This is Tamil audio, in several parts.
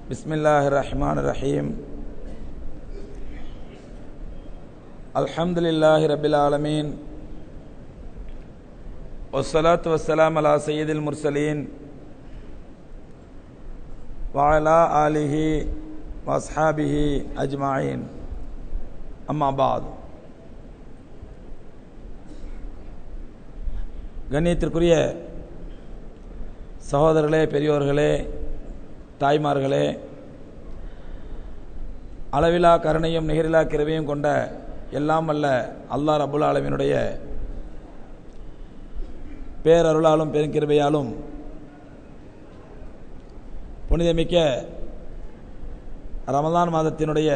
बिस्मिल्लाहिर्रहमानिर्रहीम अल्हम्दुलिल्लाहि रब्बिल आलमीन वस्सलातु वस्सलामु अला सय्यिदिल मुरसलीन व अला आलिहि व अस्हाबिहि अजमाइन अम्मा बाद। கண்ணியத்திற்குரிய சகோதரர்களே, பெரியோர்களே, தாய்மார்களே, அளவிலா கருணையும் நிகரிலா கிருபையும் கொண்ட எல்லாம் வல்ல அல்லாஹ் ரப்புல் ஆலமீனுடைய பேரருளாலும் பெருங்கிருபையாலும் புனிதமிக்க ரமலான் மாதத்தினுடைய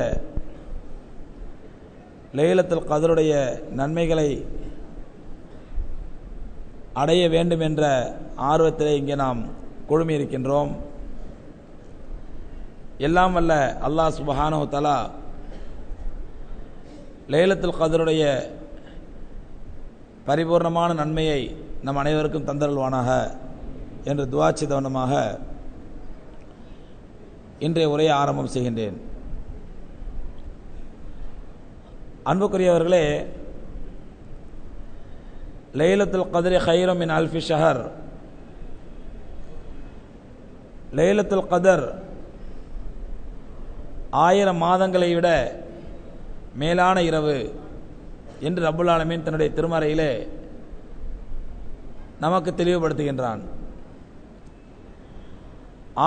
லைலத்துல் கத்ருடைய நன்மைகளை அடைய வேண்டும் என்ற ஆர்வத்திலே இங்கே நாம் குழுமியிருக்கின்றோம். எல்லாம் வல்ல அல்லாஹ் சுப்ஹானஹு வ தஆலா லைலத்துல் கத்ருடைய பரிபூர்ணமான நன்மையை நம் அனைவருக்கும் தந்தருள்வானாக என்று துஆ செய்தவனமாக இன்றைய உரையை ஆரம்பம் செய்கின்றேன். அன்புக்குரியவர்களே, லைலத்துல் கத்ரி கைரும் மின் அல்ஃபி ஷஹர். லைலத்துல் கத்ர் 1000 மாதங்களை விட மேலான இரவு என்று ரப்புல் ஆலமீன் தன்னுடைய திருமறையிலே நமக்கு தெளிவுபடுத்துகின்றான்.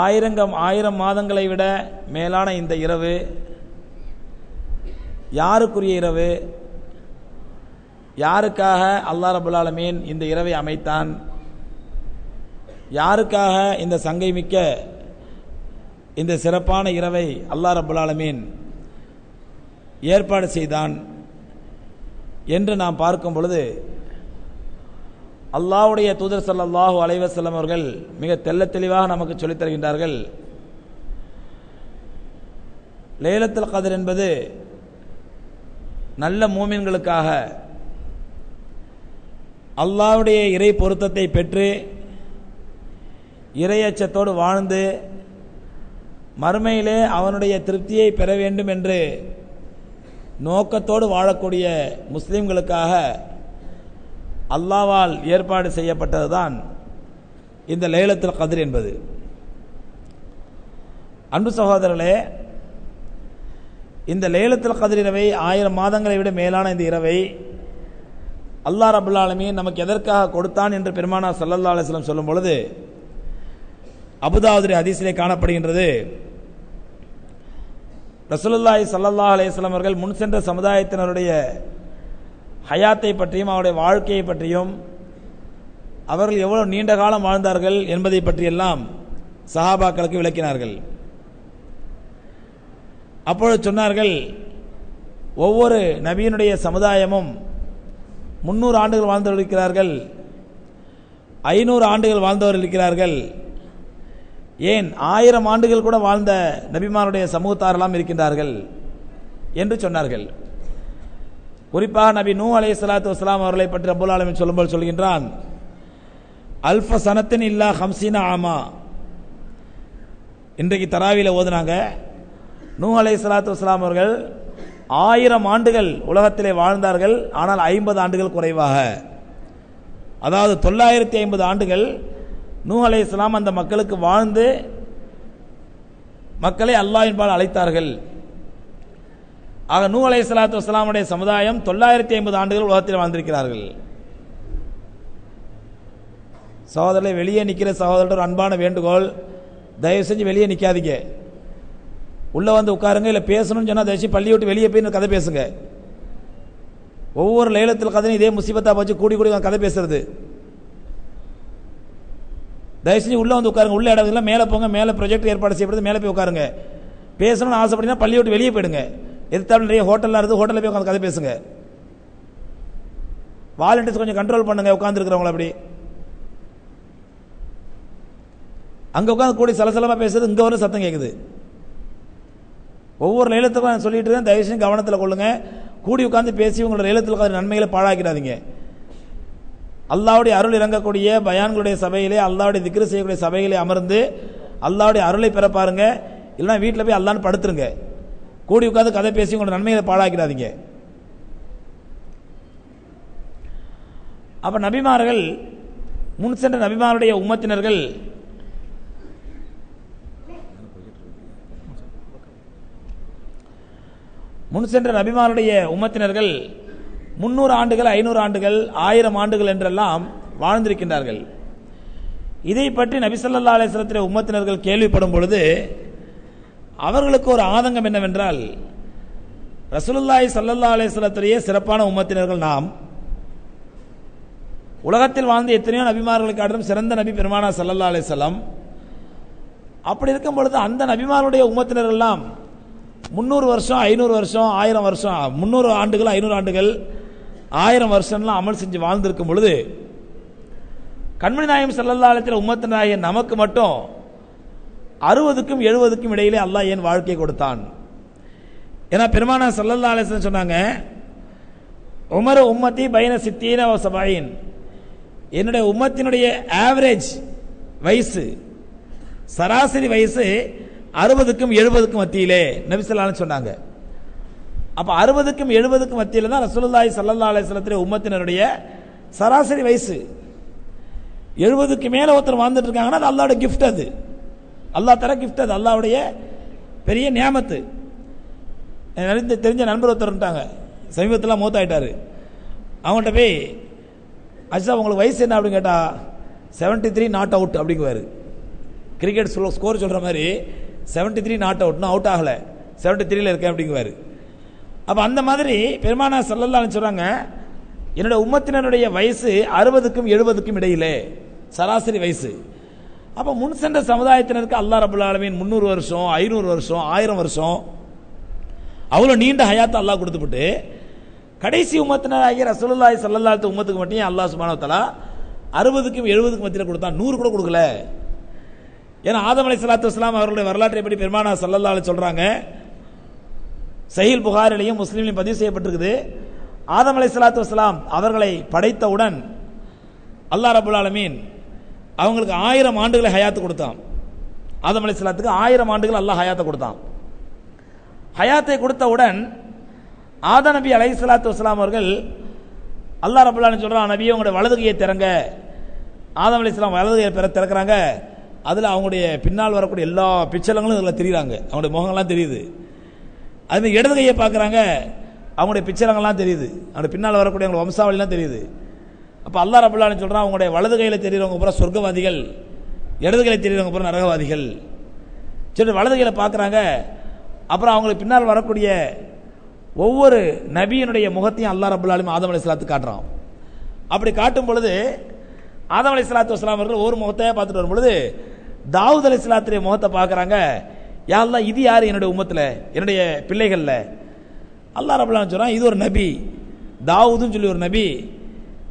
1000 மாதங்களை விட மேலான இந்த இரவு யாருக்குரிய இரவு? யாருக்காக அல்லாஹ் ரப்புல் ஆலமீன் இந்த இரவை அமைத்தான்? யாருக்காக இந்த சங்கை மிக்க இந்த சிறப்பான இரவை அல்லாஹ் ரப்புல் ஆலமீன் ஏற்பாடு செய்தான் என்று நாம் பார்க்கும் பொழுது, அல்லாஹ்வுடைய தூதர் ஸல்லல்லாஹு அலைஹி வஸல்லம் அவர்கள் மிக தெள்ளத் தெளிவாக நமக்கு சொல்லித் தருகின்றார்கள். லைலத்துல் கத்ர் என்பது நல்ல மூமின்களுக்காக அல்லாஹ்வுடைய இறை பொருத்தத்தை பெற்று இறையச்சத்தோடு வாழ்ந்து மறுமையிலே அவனுடைய திருப்தியை பெற வேண்டும் என்று நோக்கத்தோடு வாழக்கூடிய முஸ்லிம்களுக்காக அல்லாஹ்வால் ஏற்பாடு செய்யப்பட்டதுதான் இந்த லைலத்துல் கத்ர் என்பது. அன்பு சகோதரர்களே, இந்த லைலத்துல் கத்ர் இரவை 1000 மாதங்களை விட மேலான இந்த இரவை அல்லாஹ் ரப்புல் ஆலமீன் நமக்கு எதற்காக கொடுத்தான் என்று பெருமானார் ஸல்லல்லாஹு அலைஹி வஸல்லம் சொல்லும் பொழுது, அபூதாவுதுடைய ஹதீஸிலே காணப்படுகின்றது. ரசூலுல்லாஹி ஸல்லல்லாஹு அலைஹி வஸல்லம் அவர்கள் முன் சென்ற சமுதாயத்தினருடைய ஹயாத்தை பற்றியும் அவருடைய வாழ்க்கையை பற்றியும் அவர்கள் எவ்வளவு நீண்ட காலம் வாழ்ந்தார்கள் என்பதை பற்றியெல்லாம் சஹாபாக்களுக்கு விளக்கினார்கள். அப்பொழுது சொன்னார்கள், ஒவ்வொரு நபியினுடைய சமுதாயமும் 300 ஆண்டுகள் வாழ்ந்தவர் இருக்கிறார்கள், 500 ஆண்டுகள் வாழ்ந்தவர் இருக்கிறார்கள், ஏன் 1000 ஆண்டுகள் கூட வாழ்ந்த நபிமாருடைய சமூகத்தாரெல்லாம் இருக்கின்றார்கள் என்று சொன்னார்கள். குறிப்பாக நபி நூ அலைஹிஸ்ஸலாத்து வஸ்ஸலாம் அவர்களை பற்றி ரப்புல் ஆலமீன் சொல்லும்போது சொல்கின்றான், அல்ஃப சனத்தின் இல்லா 50 ஆமா. இன்றைக்கு தராவில ஓதுனாங்க, நூ அலைஹிஸ்ஸலாத்து வஸ்ஸலாம் அவர்கள் 1000 ஆண்டுகள் உலகத்திலே வாழ்ந்தார்கள், ஆனால் 50 ஆண்டுகள் குறைவாக, அதாவது 950 ஆண்டுகள் நூ அலைஹிஸ்ஸலாம் அந்த மக்களுக்கு வாழ்ந்து மக்களை அல்லாஹ்வின்பால் அழைத்தார்கள். ஆக நூ அலைஹிஸ்ஸலாத்து வஸ்ஸலாமுடைய சமுதாயம் 950 ஆண்டுகள் உலகத்தில் வாழ்ந்திருக்கிறார்கள். சகோதரர்களை, வெளியே நிற்கிற சகோதரர் அன்பான வேண்டுகோள், தயவு செஞ்சு வெளியே நிற்காதீங்க, உள்ள வந்து உட்காருங்க. இல்லை பேசணும்னு சொன்னால் தயவு செஞ்சு பள்ளி விட்டு வெளியே போய் கதை பேசுங்க. ஒவ்வொரு லைலத்துல் கத்ரும் இதே முசீபத்தா போச்சு, கூடி கூடி கதை பேசுறது. தயவு செஞ்சு உள்ள வந்து உட்காருங்க. உள்ள இடம் இல்லை, மேலே போங்க, மேலே ப்ரொஜெக்ட் ஏற்பாடு செய்யப்படுது, மேலே போய் உட்காருங்க. பேசணும்னு ஆசைப்பட்டீங்கன்னா பள்ளி விட்டு வெளியே போயிடுங்க. எதிர்த்தாலும் நிறைய ஹோட்டல்லாம் இருக்குது, ஹோட்டலில் போய் உட்காந்து கதை பேசுங்க. வாலண்டியர்ஸ் கொஞ்சம் கண்ட்ரோல் பண்ணுங்க உட்காந்துருக்கிறவங்கள. அப்படி அங்கே உட்காந்து கூடி சலசலமாக பேசுறது, இங்கே வரும் சத்தம் கேட்குது. ஒவ்வொரு லைலத்துக்கும் நான் சொல்லிட்டு இருக்கேன், தயவு செஞ்சு கவனத்தில் கொள்ளுங்க. கூடி உட்காந்து பேசி உங்களோட லைலத்துல் கத்ர் நன்மைகளை பாழாக்கிறாதீங்க. அல்லாஹ்வுடைய அருள் இறங்கக்கூடிய பயான்களுடைய சபையிலே, அல்லாஹ்வுடைய திக்ர் செய்யக்கூடிய சபையிலே அமர்ந்து அல்லாஹ்வுடைய அருளை பெற பாருங்க. இல்லைன்னா வீட்டில் போய் அல்லான்னு படுத்துருங்க. கூடி உட்காந்து கதை பேசி உங்களோட நன்மையை பாழாக்கிறாதீங்க. அப்ப நபிமார்கள், முன் சென்ற நபிமாருடைய உம்மத்தினர்கள் முன் சென்ற நபிமாருடைய உம்மத்தினர்கள் 300 ஆண்டுகள், 500 ஆண்டுகள், 1000 ஆண்டுகள் என்றெல்லாம் வாழ்ந்திருக்கின்றார்கள். இதை பற்றி நபி ஸல்லல்லாஹு அலைஹி வஸல்லம் உம்மத்தினர்கள் கேள்விப்படும் பொழுது அவர்களுக்கு ஒரு ஆதங்கம் என்னவென்றால், ரசூலுல்லாஹி ஸல்லல்லாஹு அலைஹி வஸல்லம் சிறப்பான உம்மத்தினர்கள் நாம், உலகத்தில் வாழ்ந்த எத்தனையோ நபிமார்களுக்கு காட்டிலும் சிறந்த நபி பெருமானார் ஸல்லல்லாஹு அலைஹி வஸல்லம். அப்படி இருக்கும் பொழுது அந்த நபிமாருடைய உம்மத்தினர்கள் எல்லாம் 300 வருஷம், 500 வருஷம், 1000 வருஷம், 300 ஆண்டுகள், 500 ஆண்டுகள், 1000 வருஷம்லாம் அமல் செஞ்சு வாழ்ந்திருக்கும் பொழுது கண்மணி நாயகம் ஸல்லல்லாஹு அலைஹி வஸல்லம் உம்மத்தினாகிய நமக்கு மட்டும் 60க்கும் 70க்கும் இடையிலே அல்லாஹ் ஏன் வாழ்க்கை கொடுத்தான்? ஏன்னா பெருமானார் ஸல்லல்லாஹு அலைஹி வஸல்லம் சொன்னாங்க, உமர் உம்மத்தி பைன சித்தீன வ சபஈன், என்னுடைய உம்மத்தினுடைய ஆவரேஜ் வயசு, சராசரி வயசு 60க்கும் 70க்கும் மத்தியிலே நபி ஸல்லல்லாஹு அலைஹி சொன்னாங்க. அப்ப 60க்கும் 70க்கும் மத்தியில தான் ரசூலுல்லாஹி ஸல்லல்லாஹு அலைஹி வஸல்லம் உம்மத்தினருடைய சராசரி வயசு. 70க்கு மேல ஒருத்தர் வாழ்ந்துட்டு இருக்காங்கன்னா அது அல்லாஹ்வுடைய கிஃப்ட், அது அல்லாஹ் தர கிஃப்ட், அது அல்லாஹ்வுடைய பெரிய நியாமத்து. எனக்கு தெரிஞ்ச நண்பர் ஒருத்தர்ட்டாங்க, சமீபத்தில் மூத்தாயிட்டாரு. அவங்கள்ட்ட போய், அஜா உங்களுக்கு வயசு என்ன அப்படின்னு கேட்டா 73 நாட் அவுட் அப்படிங்குவாரு. கிரிக்கெட் ஸ்கோர் சொல்ற மாதிரி 73 நாட் அவுட்னா அவுட் ஆகல, 73ல இருக்கேன் அப்படிங்குவாரு. அப்ப அந்த மாதிரி பெருமானார் ஸல்லல்லாஹு அலைஹி சொல்றாங்க, என்னுடைய உம்மத்தினருடைய வயசு 60க்கும் 70க்கும் இடையிலே சராசரி வயசு. அப்ப முன் சென்ற சமுதாயத்தினருக்கு அல்லாஹ் ரப்பல் ஆலமீன் 300 வருஷம், 500 வருஷம், 1000 வருஷம் அவ்வளவு நீண்ட ஹயாத்தை அல்லாஹ் கொடுத்துவிட்டு கடைசி உம்மத்தினராகிய ரசூலுல்லாஹி ஸல்லல்லாஹு அலைஹி உம்மத்துக்கு மட்டும் அல்லாஹ் சுப்ஹானஹு வ தஆலா 60க்கும் 70க்கும் மத்தியில கொடுத்தான், 100 கூட கொடுக்கல. ஏன்னா ஆதம் அலைஹிஸ்ஸலாத்து வஸ்ஸலாம் அவர்களுடைய வரலாற்றை பற்றி பெருமானார் ஸல்லல்லாஹு அலைஹி சொல்றாங்க, சஹீல் புகாரிலையும் முஸ்லிம்லையும் பதிவு செய்யப்பட்டிருக்குது. ஆதம் அலைஹிஸ்ஸலாத்து வஸ்ஸலாம் அவர்களை படைத்தவுடன் அல்லாஹ் ரப்பல் ஆலமீன் அவங்களுக்கு 1000 ஆண்டுகளை ஹயாத்து கொடுத்தான். ஆதம் அலைஹிஸ்ஸலாத்துக்கு 1000 ஆண்டுகள் அல்லாஹ் ஹயாத்தை கொடுத்தான். ஹயாத்தை கொடுத்தவுடன் ஆதம் நபி அலைஹிஸ்ஸலாத்து வஸ்ஸலாம் அவர்கள் அல்லாஹ் ரப்பல் ஆலமீன் சொல்றான், நபியே உங்களுடைய வலது கையை திறங்க. ஆதம் அலைஹிஸ்ஸலாம் வலது கையை திறக்கிறாங்க. அதுல அவங்களுடைய பின்னால் வரக்கூடிய எல்லா பிச்சலங்களும் இதுல தெரியுறாங்க, அவங்களுடைய முகங்கள்லாம் தெரியுது. அதுமாதிரி இடது கையை பார்க்குறாங்க, அவங்களுடைய பிச்சலங்கள்லாம் தெரியுது, அவங்களுடைய பின்னால் வரக்கூடிய அவங்க வம்சாவளிலாம் தெரியுது. அப்போ அல்லாஹ் ரப்பல் ஆலமீன் சொல்றான், அவங்களுடைய வலது கையில் தெரியுறவங்க பூரா சொர்க்கவாதிகள், இடது கையில் தெரியுறவங்க பூரா நரகவாதிகள். சரி, வலது கையில் பார்க்குறாங்க. அப்புறம் அவங்களுக்கு பின்னால் வரக்கூடிய ஒவ்வொரு நபியினுடைய முகத்தையும் அல்லாஹ் ரப்பல் ஆலமீன் ஆதம் அலைஹிஸ்ஸலாத்துக்கு காட்டுறான். அப்படி காட்டும் பொழுது ஆதம் அலைஹிஸ்ஸலாத்து வஸ்ஸலாம் அவர்கள் ஒரு முகத்தையே பார்த்துட்டு வரும் பொழுது தாவூத் அலைஹிஸ்ஸலாத்துடைய முகத்தை பார்க்குறாங்க. யா அல்லாஹ், இது யார் என்னுடைய உம்மத்தில், என்னுடைய பிள்ளைகள்ல? அல்லாஹ் ரப்பல் ஆலமீன் சொல்றான், இது ஒரு நபி, தாவூதுன்னு சொல்லி ஒரு நபி,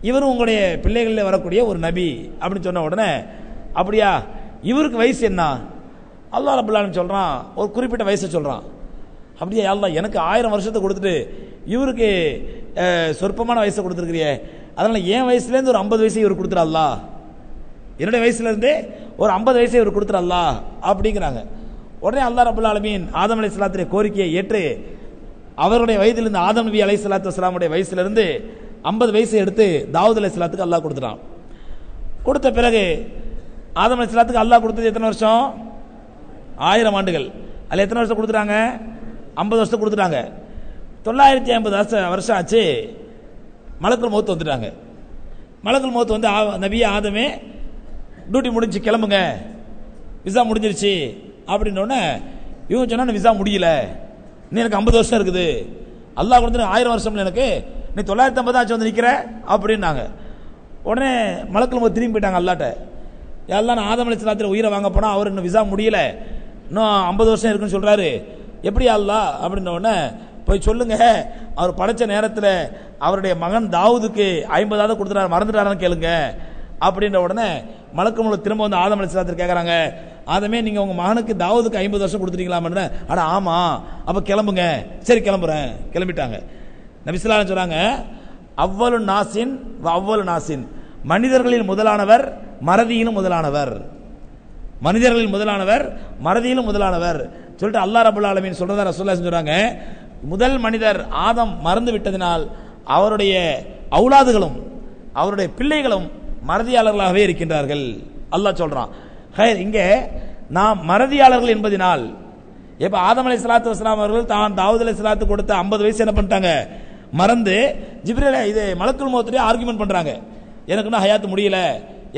இவரும் உங்களுடைய பிள்ளைகளில் வரக்கூடிய ஒரு நபி அப்படின்னு சொன்ன உடனே, அப்படியா, இவருக்கு வயசு என்ன? அல்லாஹ் ரப்பல் ஆலமீன் சொல்றான், ஒரு குறிப்பிட்ட வயசை சொல்றான். அப்படியா யா அல்லாஹ், எனக்கு 1000 வருஷத்தை கொடுத்துட்டு இவருக்கு சொற்பமான வயசை கொடுத்துருக்கிறியே, அதனால என் வயசுலேருந்து ஒரு 50 வயசை இவர் கொடுத்துரு அல்லாஹ், என்னுடைய வயசுலேருந்து ஒரு 50 வயசை இவர் கொடுத்துரு அல்லாஹ் அப்படிங்கிறாங்க. உடனே அல்லாஹ் ரப்பல் ஆலமீன் ஆதம் அலைஹிஸ்ஸலாத்துடைய கோரிக்கையை ஏற்று அவருடைய வயதிலிருந்து ஆதம் நபி அலைஹிஸ்ஸலாத்து வஸ்ஸலாமுடைய வயசுலேருந்து 50 வயசை எடுத்து தாவூத் அலைஹிஸ்ஸலாத்துக்கு அல்லாஹ் கொடுத்துட்டான். கொடுத்த பிறகு ஆதம் அலைஹிஸ்ஸலாத்துக்கு அல்லாஹ் கொடுத்தது எத்தனை வருஷம்? 1000 ஆண்டுகள். அதில் எத்தனை வருஷம் கொடுத்துட்டாங்க? 50 வருஷம் கொடுத்துட்டாங்க. 950 வருஷம் ஆச்சு. மலக்குல் மௌத் வந்துட்டாங்க. மலக்குல் மௌத் வந்து நபியே ஆதமே டியூட்டி முடிஞ்சு கிளம்புங்க, விசா முடிஞ்சிருச்சு அப்படின்னோடனே இவங்க சொன்னா விசா முடியல, நீ எனக்கு 50 வருஷம் இருக்குது, அல்லாஹ் கொடுத்து 1000 வருஷம் எனக்கு, நீ 950 ஆச்சு வந்து நிற்கிற அப்படின்னாங்க. உடனே மலக்குல் மௌத் திரும்பி போயிட்டாங்க அல்லாட்ட. எல்லாம் நான் ஆதம் அலைஹிஸ்ஸலாத்துல உயிரை வாங்க போனா அவர் இன்னும் விசா முடியல, இன்னும் 50 வருஷம் இருக்குன்னு சொல்றாரு, எப்படி அல்லாஹ் அப்படின்ன உடனே போய் சொல்லுங்க, அவர் படைச்ச நேரத்தில் அவருடைய மகன் தாவூதுக்கு 50 கொடுத்துட்டாரு, மறந்துட்டாரான்னு கேளுங்க அப்படின்ற உடனே மலக்குல் மௌத் திரும்ப வந்து ஆதம் அலைஹிஸ்ஸலாத்து கேட்கறாங்க, ஆதமே நீங்க உங்க மகனுக்கு தாவூதுக்கு 50 வருஷம் கொடுத்துட்டீங்களான்னு. அட ஆமா, அப்ப கிளம்புங்க. சரி கிளம்புறேன். கிளம்பிட்டாங்க. நபி ஸல்லல்லாஹு அலைஹி சொல்றாங்க, அவ்வளு நாசின் அவ்வளு நாசின், மனிதர்களில் முதலானவர், மறதியிலும் முதலானவர். மனிதர்களில் முதலானவர், மறதியிலும் முதலானவர் சொல்லிட்டு அல்லாஹ் ரப்பல் ஆலமீன் சொல்றதா ரசூலுல்லாஹ் சொல்றாங்க. முதல் மனிதர் ஆதம் மறந்து விட்டதினால் அவருடைய அவுலாதுகளும் அவருடைய பிள்ளைகளும் மறதியாளர்களாகவே இருக்கின்றார்கள். அல்லாஹ் சொல்றான். இங்கே நாம் மறதியாளர்கள் என்பதனால் இப்ப ஆதம் அலைஹிஸ்ஸலாத்து வஸ்ஸலாம் அவர்கள் தான் தாவூத் அலைஹிஸ்ஸலாத்து கொடுத்த 50 வயசு என்ன பண்ணிட்டாங்க, மறந்து ஜிப்ரீல் இது மலக்குல் மௌத்துடைய ஆர்குமெண்ட் பண்றாங்க. எனக்கு இன்னும் ஹயாத் முடியல,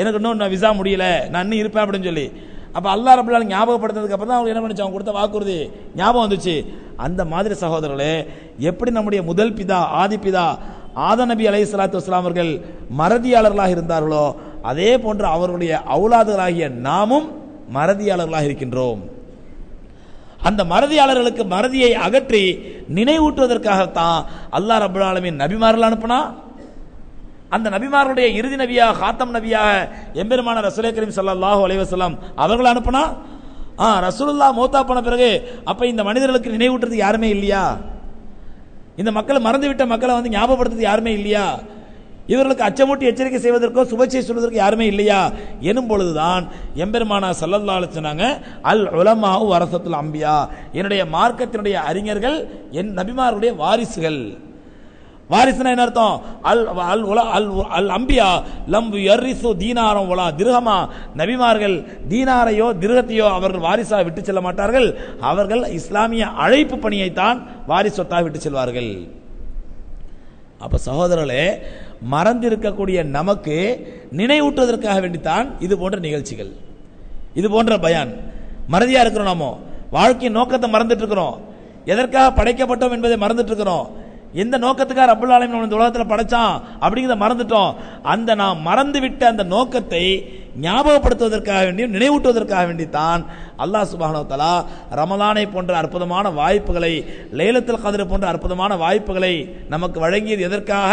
எனக்கு இன்னும் விசா முடியல, நான் இன்னும் இருப்பேன் அப்படின்னு சொல்லி. அப்ப அல்லாஹ் ரப்பல் ஆலமீன் ஞாபகப்படுத்துறதுக்கு அப்புறம் தான் அவங்க என்ன பண்ணிச்சு, அவங்க கொடுத்த வாக்குறுதி ஞாபகம் வந்துச்சு. அந்த மாதிரி சகோதரர்களே, எப்படி நம்முடைய முதல் பிதா ஆதி பிதா ஆதம் நபி அலைஹிஸ்ஸலாத்து வஸ்ஸலாம் அவர்கள் மறதியாளர்களாக இருந்தார்களோ அதே போன்று அவர்களுடைய அவுலாதுகளாகிய நாமும் மறதியாளர்களாக இருக்கின்றோம். அந்த மறதியாளர்களுக்கு மறதியை அகற்றி நினைவூட்டுவதற்காகத்தான் அல்லாஹ் ரப்பல் ஆலமீன் நபிமார்கள் அனுப்புனா. அந்த நபிமார்களுடைய இறுதி நபியாக காத்தம் நபியாக எம்பெருமான ரசூலே கரீம் ஸல்லல்லாஹு அலைஹி வஸல்லம் அவர்கள் அனுப்புனா. ரசூலுல்லாஹ் மௌத்தா போன பிறகு அப்ப இந்த மனிதர்களுக்கு நினைவூட்டுறதுக்கு யாருமே இல்லையா? இந்த மக்களை மறந்துவிட்ட மக்களை வந்து ஞாபகப்படுத்துறது யாருமே இல்லையா? இவர்களுக்கு அச்சமூட்டி எச்சரிக்கை செய்வதற்கோ சுபச்சை சொல்வதற்கு யாருமே இல்லையா எனும் பொழுதுதான் எம்பெருமானா ஸல்லல்லாஹு அலைஹி சொன்னாங்க, அல் உலமாஉ வரஸத்துல் அம்பியா, என்னுடைய மார்க்கத்தினுடைய அறிஞர்கள் என் நபிமார்களுடைய வாரிசுகள். வாரிசுனா என்ன அர்த்தம்? அல் அம்பியா லம் யரிசு தீனாரம் வலா திர்ஹமா, நபிமார்கள் தீனாரையோ திர்ஹத்தையோ அவர்கள் வாரிசாக விட்டு செல்ல மாட்டார்கள். அவர்கள் இஸ்லாமிய அழைப்பு பணியைத்தான் வாரிசொத்தாக விட்டு செல்வார்கள். அப்ப சகோதரர்களே, மறந்திருக்கக்கூடிய நமக்கு நினைவூட்டுவதற்காக வேண்டித்தான் இது போன்ற நிகழ்ச்சிகள், இது போன்ற பயான். மறதியா இருக்கிறோம், நாமோ வாழ்க்கையின் நோக்கத்தை மறந்துட்டு இருக்கிறோம், எதற்காக படைக்கப்பட்டோம் என்பதை மறந்துட்டு இருக்கிறோம், எந்த நோக்கத்துக்காக ரப்பல் ஆலமீன் இந்த உலகத்தில் படைச்சான் அப்படிங்கிறத மறந்துட்டோம். அந்த நாம் மறந்துவிட்ட அந்த நோக்கத்தை ஞாபகப்படுத்துவதற்காக வேண்டியும் நினைவூட்டுவதற்காக வேண்டித்தான் அல்லாஹ் சுப்ஹானஹு வ தஆலா ரமலானை போன்ற அற்புதமான வாய்ப்புகளை, லைலத்துல் கத்ர் போன்ற அற்புதமான வாய்ப்புகளை நமக்கு வழங்கியது எதற்காக?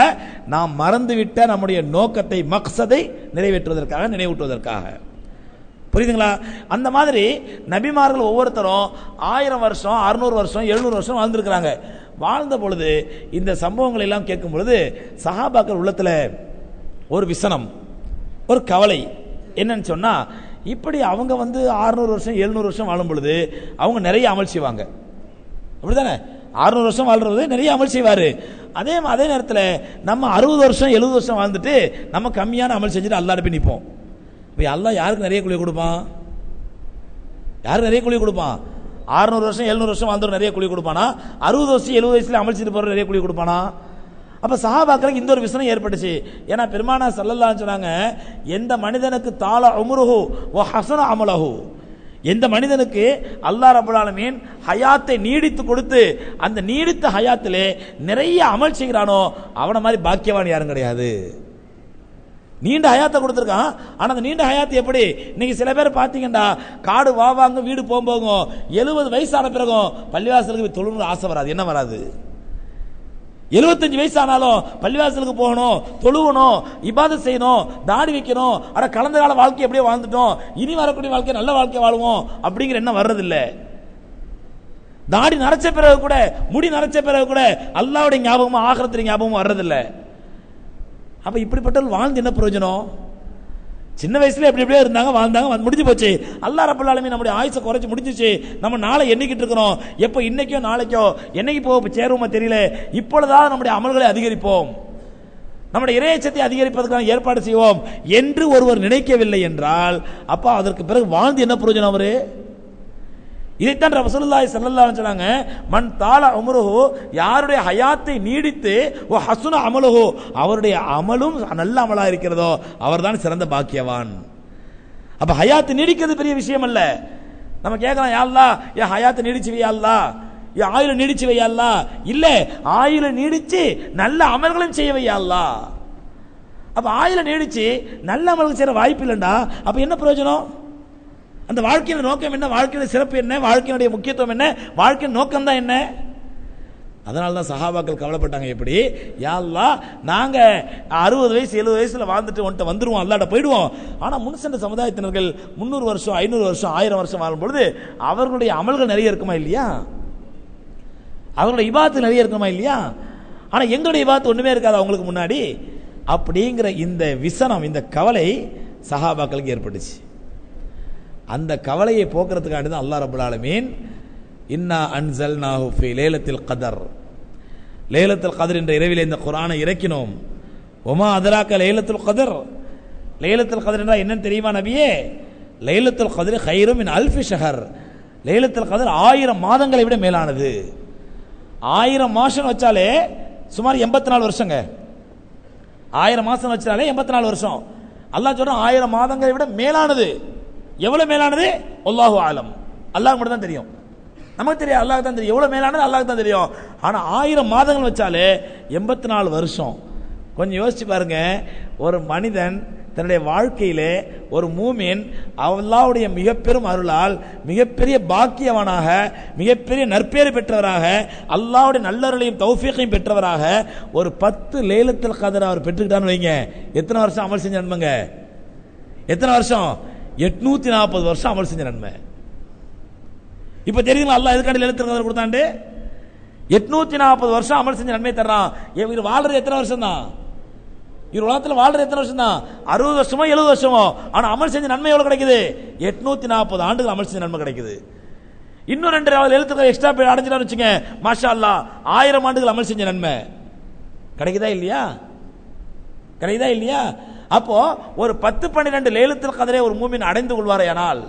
நாம் மறந்துவிட்ட நம்முடைய நோக்கத்தை, மக்சதை நிறைவேற்றுவதற்காக, நினைவூட்டுவதற்காக. புரியுதுங்களா? அந்த மாதிரி நபிமார்கள் ஒவ்வொருத்தரும் 1000 வருஷம் 600 வருஷம் 700 வருஷம் வாழ்ந்திருக்கிறாங்க. வாழ்ந்த பொழுது இந்த சம்பவங்கள் எல்லாம் கேட்கும் பொழுது சஹாபாக்கள் உள்ளத்தில் ஒரு விசனம், ஒரு கவலை. என்னன்னு சொன்னா, இப்படி அவங்க வந்து 600 வருஷம் 700 வருஷம் வாழும் பொழுது அவங்க நிறைய அமல் செய்வாங்க, அப்படித்தானே? 600 வருஷம் வாழ்றது நிறைய அமல் செய்வாரு. அதே நேரத்தில் நம்ம 60 வருஷம் 70 வருஷம் வாழ்ந்துட்டு நம்ம கம்மியான அமல் செஞ்சுட்டு அல்லாஹ்ட்ட போய் நிற்போம். இப்போ அல்லாஹ் யாருக்கு நிறைய கூலி கொடுப்பான்? யாருக்கு நிறைய கூலி கொடுப்பான்? 600 வருஷம் 700 வருஷம் வாழ்ந்தவர் நிறைய கூலி கொடுப்பானா? 60 வருஷம் 70 வயசுல அமல் செய்து போற நிறைய கூலி கொடுப்பானா? அப்ப சஹாபாக்களுக்கு இந்த ஒரு விஷயம் ஏற்பட்டுச்சு. ஏன்னா பெருமானா ஸல்லல்லாஹு அலைஹி சொன்னாங்க, எந்த மனிதனுக்கு தால உம்ருஹு வ ஹஸன அமலஹு, எந்த மனிதனுக்கு அல்லாஹ் ரப்பல் ஆலமீன் ஹயாத்தை நீடித்து கொடுத்து அந்த நீடித்த ஹயாத்திலே நிறைய அமல் செய்கிறானோ அவனை மாதிரி பாக்கியவான் யாரும் கிடையாது. நீண்ட ஹயாத்தை கொடுத்துருக்கான். ஆனா அந்த நீண்ட ஹயாத்து எப்படி? இன்னைக்கு சில பேர் பாத்தீங்கன்னா காடு வாவாங்க வீடு போகும் 70 வயசான பிறகும் பள்ளிவாசலுக்கு தொழுன்னு ஆசை வராது. என்ன வராது? 75 வயசு ஆனாலும் பள்ளிவாசலுக்கு போகணும், தொழுவணும், இபாதத் செய்யணும், தாடி வைக்கணும், அட கலந்த கால வாழ்க்கை எப்படியே வாழ்ந்துட்டோம், இனி வரக்கூடிய வாழ்க்கை நல்ல வாழ்க்கை வாழ்வோம் அப்படிங்கிற எண்ணம் வர்றதில்லை. தாடி நரைச்ச பிறகு கூட, முடி நரைச்ச பிறகு கூட அல்லாஹ்வுடைய ஞாபகமும் ஆகிரத்துடைய ஞாபகமும் வர்றதில்லை. அப்ப இப்படிப்பட்டவர்கள் வாழ்ந்து என்ன பிரயோஜனம்? சின்ன வயசுல எப்படி எப்படியே இருந்தாங்க, வாழ்ந்தாங்க, முடிஞ்சு போச்சு. அல்லாஹ் ரப்பல் ஆலமீன் நம்முடைய ஆயுசை குறைச்சு முடிஞ்சிச்சு. நம்ம நாளை எண்ணிக்கிட்டு இருக்கிறோம். எப்போ இன்னைக்கோ நாளைக்கோ என்னைக்கு போக சேருவோமோ தெரியல. இப்பொழுதாவது நம்முடைய அமல்களை அதிகரிப்போம், நம்முடைய இறையச்சத்தை அதிகரிப்பதற்கான ஏற்பாடு செய்வோம் என்று ஒருவர் நினைக்கவில்லை என்றால் அப்ப அதற்கு பிறகு வாழ்ந்து என்ன பிரயோஜனம்? அவரு இதைத்தான் ரசூலுல்லாஹி ஸல்லல்லாஹு அலைஹி சொன்னாங்க, மன் தால உம்ருஹு, யாருடைய ஹயாத்தை நீடித்து வ ஹஸன அமலுஹு, அவருடைய அமலும் நல்ல அமலா இருக்கிறதோ அவர்தான் சிறந்த பாக்கியவான். அப்ப ஹயாத்தை நீடிக்கிறது பெரிய விஷயம் அல்ல. நம்ம கேட்கலாம், யா அல்லாஹ் என் ஹயாத்தை நீடிச்சு வை, யா அல்லாஹ் என் ஆயுளை நீடிச்சு வை, யா அல்லாஹ். இல்ல, ஆயுளை நீடிச்சு நல்ல அமல்களும் செய்ய வை, யா அல்லாஹ். அப்ப ஆயுளை நீடிச்சு நல்ல அமல்கள் செய்யற வாய்ப்பு இல்லைண்டா அப்ப என்ன பிரயோஜனம்? அந்த வாழ்க்கையின் நோக்கம் என்ன? வாழ்க்கையின் சிறப்பு என்ன? வாழ்க்கையினுடைய முக்கியத்துவம் என்ன? வாழ்க்கையின் நோக்கம் தான் என்ன? அதனால தான் சஹாபாக்கள் கவலைப்பட்டாங்க. எப்படி? யா அல்லாஹ், நாங்க 60 வயசு 70 வயசுல வாழ்ந்துட்டு வந்துருவோம், அல்லாஹ்ட்ட போயிடுவோம். ஆனா முன் சென்ற சமுதாயத்தினர்கள் 300 வருஷம் 500 வருஷம் 1000 வருஷம் வாழும் பொழுது அவர்களுடைய அமல்கள் நிறைய இருக்குமா இல்லையா? அவர்களுடைய இபாதத்து நிறைய இருக்குமா இல்லையா? ஆனா எங்களுடைய இபாதத்து ஒண்ணுமே இருக்காது அவங்களுக்கு முன்னாடி. அப்படிங்கிற இந்த விசனம், இந்த கவலை சஹாபாக்களுக்கு ஏற்பட்டுச்சு. அந்த கவலையை போக்குறதுக்காண்டி தான் அல்லாஹ் ரப்பல் ஆலமீன் இன்னா அன்ஸல்நாஹு ஃபீ லைலத்தில் கதர், லைலத்துல் கத்ர் என்ற இரவிலே இந்த குர்ஆனை இறக்கினோம். ஒமா அதராக லைலத்துல் கத்ர், லைலத்துல் கத்ர் என்றால் என்னன்னு தெரியுமா நபியே? லைலத்துல் கத்ர் கைரும் மின் அல்ஃபி ஷஹர், லைலத்துல் கத்ர் 1000 மாதங்களை விட மேலானது. 1000 மாசம் வச்சாலே சுமார் 84 வருஷங்க. 1000 மாசம் வச்சாலே 84 வருஷம். அல்லாஹ் சொல்றான் 1000 மாதங்களை விட மேலானது. எவ்வளவு மேலானது? அல்லாஹு ஆலம், அல்லாஹ் மட்டும் தான் தெரியும். நமக்கு தெரியும், அல்லாஹ் தான் தெரியும். எவ்வளவு மேலானது அல்லாஹ் தான் தெரியும். ஆனா 1000 மாதங்கள் வச்சாலே 84 வருஷம். கொஞ்சம் யோசிச்சு பாருங்க, ஒரு மனிதன் தன்னுடைய வாழ்க்கையிலே ஒரு மூமின் அல்லாஹ்வுடைய மிக பெரும் அருளால் மிகப்பெரிய பாக்கியவனாக மிகப்பெரிய நற்பேறு பெற்றவராக அல்லாஹ்வுடைய நல்லருளையும் தௌஃபீக்கையும் பெற்றவராக ஒரு 10 லைலத்துல் கத்ர் அவர் பெற்றுக்கிட்டான்னு வைங்க, எத்தனை வருஷம் அமல் செஞ்ச நன்மைங்க? எத்தனை வருஷம்? 840 வருஷம் அமல் செஞ்ச நன்மை. இப்ப தெரியுங்களா அல்லாஹ் எதுக்காண்டி லைலத்துல் கத்ர் கொடுத்தாண்டு? 840 வருஷம் அமல் செஞ்ச நன்மை தர்றான். இவர் வாழ்றது எத்தனை வருஷம் தான்? இவர் உலகத்தில் வாழ்றது எத்தனை வருஷம் தான்? 60 வருஷமோ 70 வருஷமோ. ஆனா அமல் செஞ்ச நன்மை எவ்வளவு கிடைக்குது? 840 ஆண்டுகள் அமல் செஞ்ச நன்மை கிடைக்குது. இன்னும் 2 எழுத்துக்கள் எக்ஸ்ட்ரா போய் அடைஞ்சிட்டான்னு வச்சுங்க, மாஷா அல்லாஹ் 1000 ஆண்டுகள் அமல் செஞ்ச நன்மை கிடைக்குதா இல்லையா? கிடைக்குதா இல்லையா? அப்போ ஒரு 10-12 லைலத்துல் கத்ரை ஒரு மூமின் அடைந்து கொள்வாரேயானால்,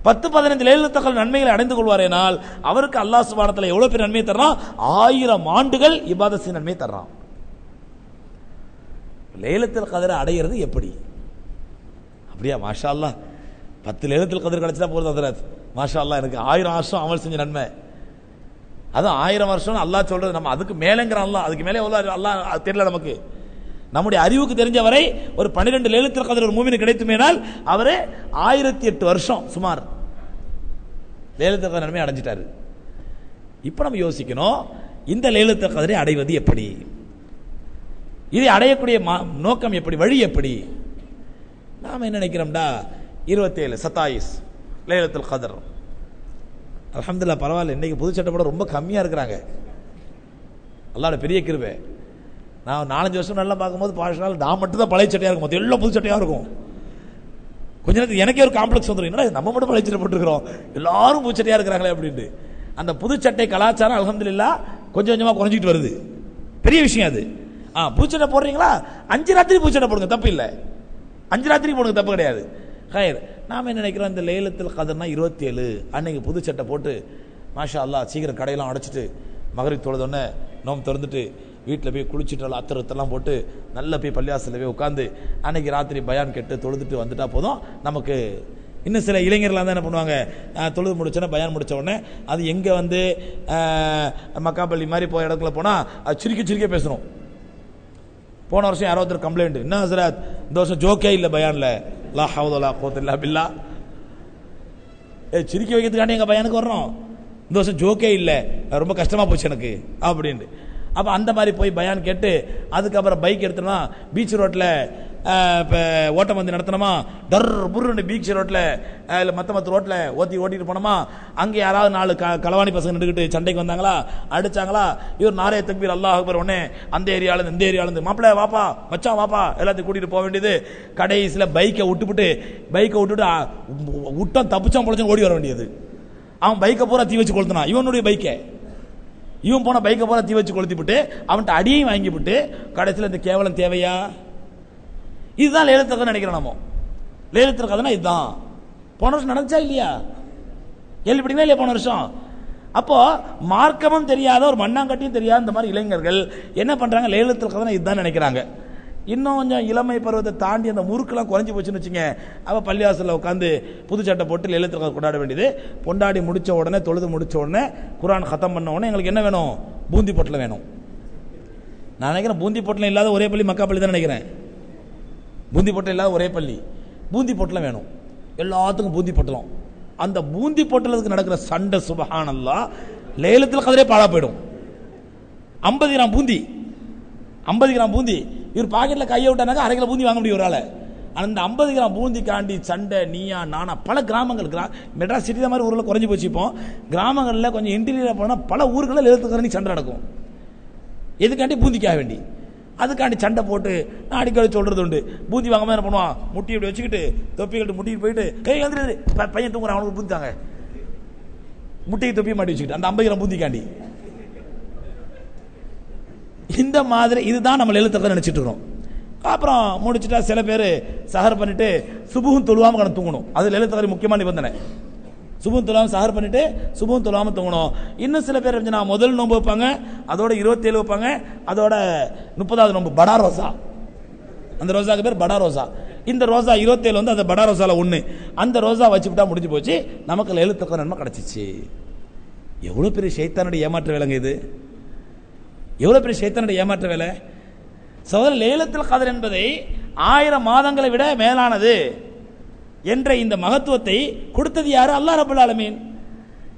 10-15 லைலத்துல் கத்ர் நன்மைகளை அடைந்து கொள்வாரேனால் அவருக்கு அல்லாஹ் சுப்ஹானஹு வ தஆலா எவ்வளவு பெரிய நன்மையை தர்றான்? 1000 ஆண்டுகள் இபாதத் செய்ய நன்மையை தர்றான். லைலத்துல் கத்ரை அடையிறது எப்படி? அப்படியா? மாஷா அல்லாஹ் 10 லைலத்துல் கத்ர் கிடைச்சா போதும் ஹஜ்ரத், மாஷா அல்லாஹ் எனக்கு 1000 வருஷம் அமல் செஞ்ச நன்மை. அதான் 1000 வருஷம் அல்லாஹ் சொல்றது. நம்ம அதுக்கு மேலேங்கிற அல்லாஹ், அதுக்கு மேலே அல்லாஹ் தெரியல நமக்கு. நம்முடைய அறிவுக்கு தெரிஞ்ச வரை ஒரு 12 லைலத்துல் கத்ர் ஒரு மூமினுக்கு கிடைத்துமேனால் அவரு 1008 வருஷம் சுமார் லைலத்துல் கத்ர் நன்மை அடைஞ்சிட்டாரு. இப்ப நம்ம யோசிக்கணும், இந்த லைலத்துல் கத்ரை அடைவது எப்படி? இதை அடையக்கூடிய நோக்கம் எப்படி? வழி எப்படி? நாம என்ன நினைக்கிறோம்டா, 27 27 லைலத்துல் கத்ர் அல்ஹம்துலில்லாஹ் பரவாயில்ல. இன்னைக்கு புது சட்டை போட ரொம்ப கம்மியா இருக்கிறாங்க, அல்லாஹ்வுடைய பெரிய கிருபை. நான் 4-5 வருஷம் நல்லா பார்க்கும்போது பாஷால் நான் மட்டும் தான் பழைய சட்டையா இருக்கும், எல்லாம் புது சட்டையா இருக்கும். கொஞ்ச நேரத்துக்கு எனக்கே ஒரு காம்ப்ளெக்ஸ் வந்துடும், என்னடா நம்ம மட்டும் பழைய சட்டை போட்டுருக்கிறோம், எல்லாரும் புது சட்டையா இருக்கிறாங்களே அப்படின்ட்டு. அந்த புது சட்டை கலாச்சாரம் அல்ஹம்துலில்லாஹ் கொஞ்சம் கொஞ்சமா குறைஞ்சிட்டு வருது. பெரிய விஷயம் அது. பூச்சட்டை போடுறீங்களா, 5 ராத்திரி பூச்சட்டை போடுங்க, தப்பு இல்லை. 5 ராத்திரி போடுங்க, தப்பு கிடையாது. ஹைர். நாம என்ன நினைக்கிறோம், இந்த லைலத்துல் கத்ர்னா 27 அன்னைக்கு புது சட்டை போட்டு மாஷா அல்லாஹ் சீக்கிரம் கடையெல்லாம் அடைச்சிட்டு மகரிப் தொழுதொன்னே நோம்பு திறந்துட்டு வீட்டில் போய் குளிச்சுட்டு அத்தரத்தெல்லாம் போட்டு நல்லா போய் பள்ளியாசலில் போய் உட்காந்து அன்னைக்கு ராத்திரி பயான் கேட்டு தொழுதுட்டு வந்துட்டா போதும் நமக்கு. இன்னும் சில இளைஞர்களாக தான் என்ன பண்ணுவாங்க, தொழுது முடிச்சோன்னே பயான் முடிச்ச உடனே அது எங்கே வந்து மக்காப்பள்ளி மாதிரி போய் இடத்துல போனால் அது சிரிக்க பேசணும். போன வருஷம் யாரோ ஒருத்தர் கம்ப்ளைண்ட், என்ன ஹஸ்ரத் இந்த வருஷம் ஜோக்கே இல்லை பயான்ல, லா ஹவ்ல வலா குவத்த இல்லா பில்லாஹ், சிரிக்க வைக்கிறதுக்காண்டி எங்கள் பயானுக்கு வர்றோம், இந்த வருஷம் ஜோக்கே இல்லை, ரொம்ப கஷ்டமாக போச்சு எனக்கு அப்படின்ட்டு. அப்போ அந்த மாதிரி போய் பயான் கேட்டு அதுக்கப்புறம் பைக் எடுத்தோம்னா பீச் ரோட்டில் இப்போ ஓட்டம் வந்து நடத்தினோமா, டர் புர்ருன்னு பீச் ரோட்டில் இல்லை மற்ற ரோட்டில் ஓட்டிட்டு போனோமா, அங்கே யாராவது 4 களவாணி பசங்க நின்றுக்கிட்டு சண்டைக்கு வந்தாங்களா, அடிச்சாங்களா, இவர் நாரே தக்பீர் அல்லாஹ் அக்பர் உடனே அந்த ஏரியாவிலேருந்து இந்த ஏரியாவிலேருந்து மாப்பிள்ளை வாப்பா மச்சான் வாப்பா எல்லாத்தையும் கூட்டிகிட்டு போக வேண்டியது. கடைசியில் பைக்கை விட்டுட்டு விட்டான் தப்பிச்சான் பொழைச்சான் ஓடி வர வேண்டியது. அவன் பைக்கை பூரா தீ வச்சு கொளுத்தினான், இவனுடைய பைக்கை, இவன் போன பைக்கை பூரா தீ வச்சு கொளுத்திவிட்டு அவன்கிட்ட அடியையும் வாங்கிவிட்டு கடைசியில் இந்த கேவலம் தேவையா? இதுதான் லைலத்துல் கத்ர் நினைக்கிறோம் நம்ம. லைலத்துல் கத்ர்னா இதுதான். போன வருஷம் நடந்துச்சா இல்லையா? கேள்விப்பட்டீங்களா இல்லையா போன வருஷம்? அப்போ மார்க்கமும் தெரியாத ஒரு மண்ணாங்கட்டியும் தெரியாத இந்த மாதிரி இளைஞர்கள் என்ன பண்றாங்க, லைலத்துல் கத்ர்னா இதுதான் நினைக்கிறாங்க. இன்னும் கொஞ்சம் இளமை பருவத்தை தாண்டி அந்த முறுக்கெல்லாம் குறைஞ்சி போச்சுன்னு வச்சுங்க, அவ பள்ளிவாசலில் உட்காந்து புது சட்டை போட்டு லைலத்துல் கத்ர் கொண்டாட வேண்டியது. கொண்டாடி முடிச்ச உடனே தொழுது முடிச்ச உடனே குர்ஆன் கத்தம் பண்ண உடனே எங்களுக்கு என்ன வேணும், பூந்தி பொட்டலம் வேணும். நான் நினைக்கிறேன் பூந்தி பொட்டலம் இல்லாத ஒரே பள்ளி மக்கா பள்ளி தான் நினைக்கிறேன். பூந்தி பொட்டலம் இல்லாத ஒரே பள்ளி, பூந்தி பொட்டலம் வேணும் எல்லாத்துக்கும், பூந்தி பொட்டலம். அந்த பூந்தி பொட்டலத்துக்கு நடக்கிற சண்டை சுப்ஹானல்லாஹ், லைலத்துல் கத்ரே பாழா போயிடும். 50 கிராம் பூந்தி, 50 கிராம் பூந்தி, இவர் பாக்கெட்டில் கையை விட்டானாக்கா 1/2 கிலோ பூந்தி வாங்க முடியும் ஒரு ஆளை. அந்த 50 கிராம் பூந்தி காண்டி சண்டை நீயா நானா. பல கிராமங்கள், மெட்ராஸ் சிட்டி மாதிரி ஊரில் குறைஞ்சி போச்சு. இப்போ கிராமங்களில் கொஞ்சம் இன்டீரியர் போனால் பல ஊர்களில் லைலத்துல் கத்ர் சண்டை நடக்கும். எதுக்காண்டி? பூந்திக்காக வேண்டி. அதுக்காண்டி சண்டை போட்டு நான் அடிக்கடி சொல்றது உண்டு. பூந்தி வாங்காம என்ன பண்ணுவான், முட்டி இப்படி வச்சுக்கிட்டு தொப்பி கட்டு முட்டிட்டு போயிட்டு பையன் தூங்குறான், அவனுக்கு பூந்தி தாங்க, முட்டையை தொப்பி மாட்டி வச்சுக்கிட்டு அந்த 50 கிராம் பூந்திக்காண்டி. இந்த மாதிரி இதுதான் நம்ம எழுத்துக்கள் நினைச்சிட்டு இருக்கிறோம். அப்புறம் முடிச்சுட்டா சில பேர் சஹர் பண்ணிட்டு சுபுகும் தொழுவாம கடந்து தூங்கணும். அது எழுத்துக்கள் முக்கியமான நிபந்தனை. சுபும் தொழாம சஹர் பண்ணிட்டு சுபும் தொழாம தூங்கணும். இன்னும் சில பேர் நான் முதல் நோன்பு வைப்பாங்க, அதோட 27 வைப்பாங்க, அதோட 30வது நோன்பு படா ரோசா. அந்த ரோசாக்கு பேர் படா ரோசா. இந்த ரோசா 27 வந்து அந்த படா ரோசால ஒண்ணு. அந்த ரோசா வச்சுக்கிட்டா முடிஞ்சு போச்சு, நமக்கு எழுத்துக்கள் நன்மை கிடைச்சிச்சு. எவ்வளவு பெரிய ஷைத்தானுடைய ஏமாற்ற வேலைங்க இது, எவ்வளவு பெரிய ஷைத்தானுடைய ஏமாற்ற வேலை. சகோதரர், லைலத்துல் கத்ர் என்பதை 1000 மாதங்களை விட மேலானது என்ற இந்த மகத்துவத்தை கொடுத்தது யாரு? அல்லாஹ் ரப்பல் ஆலமீன்.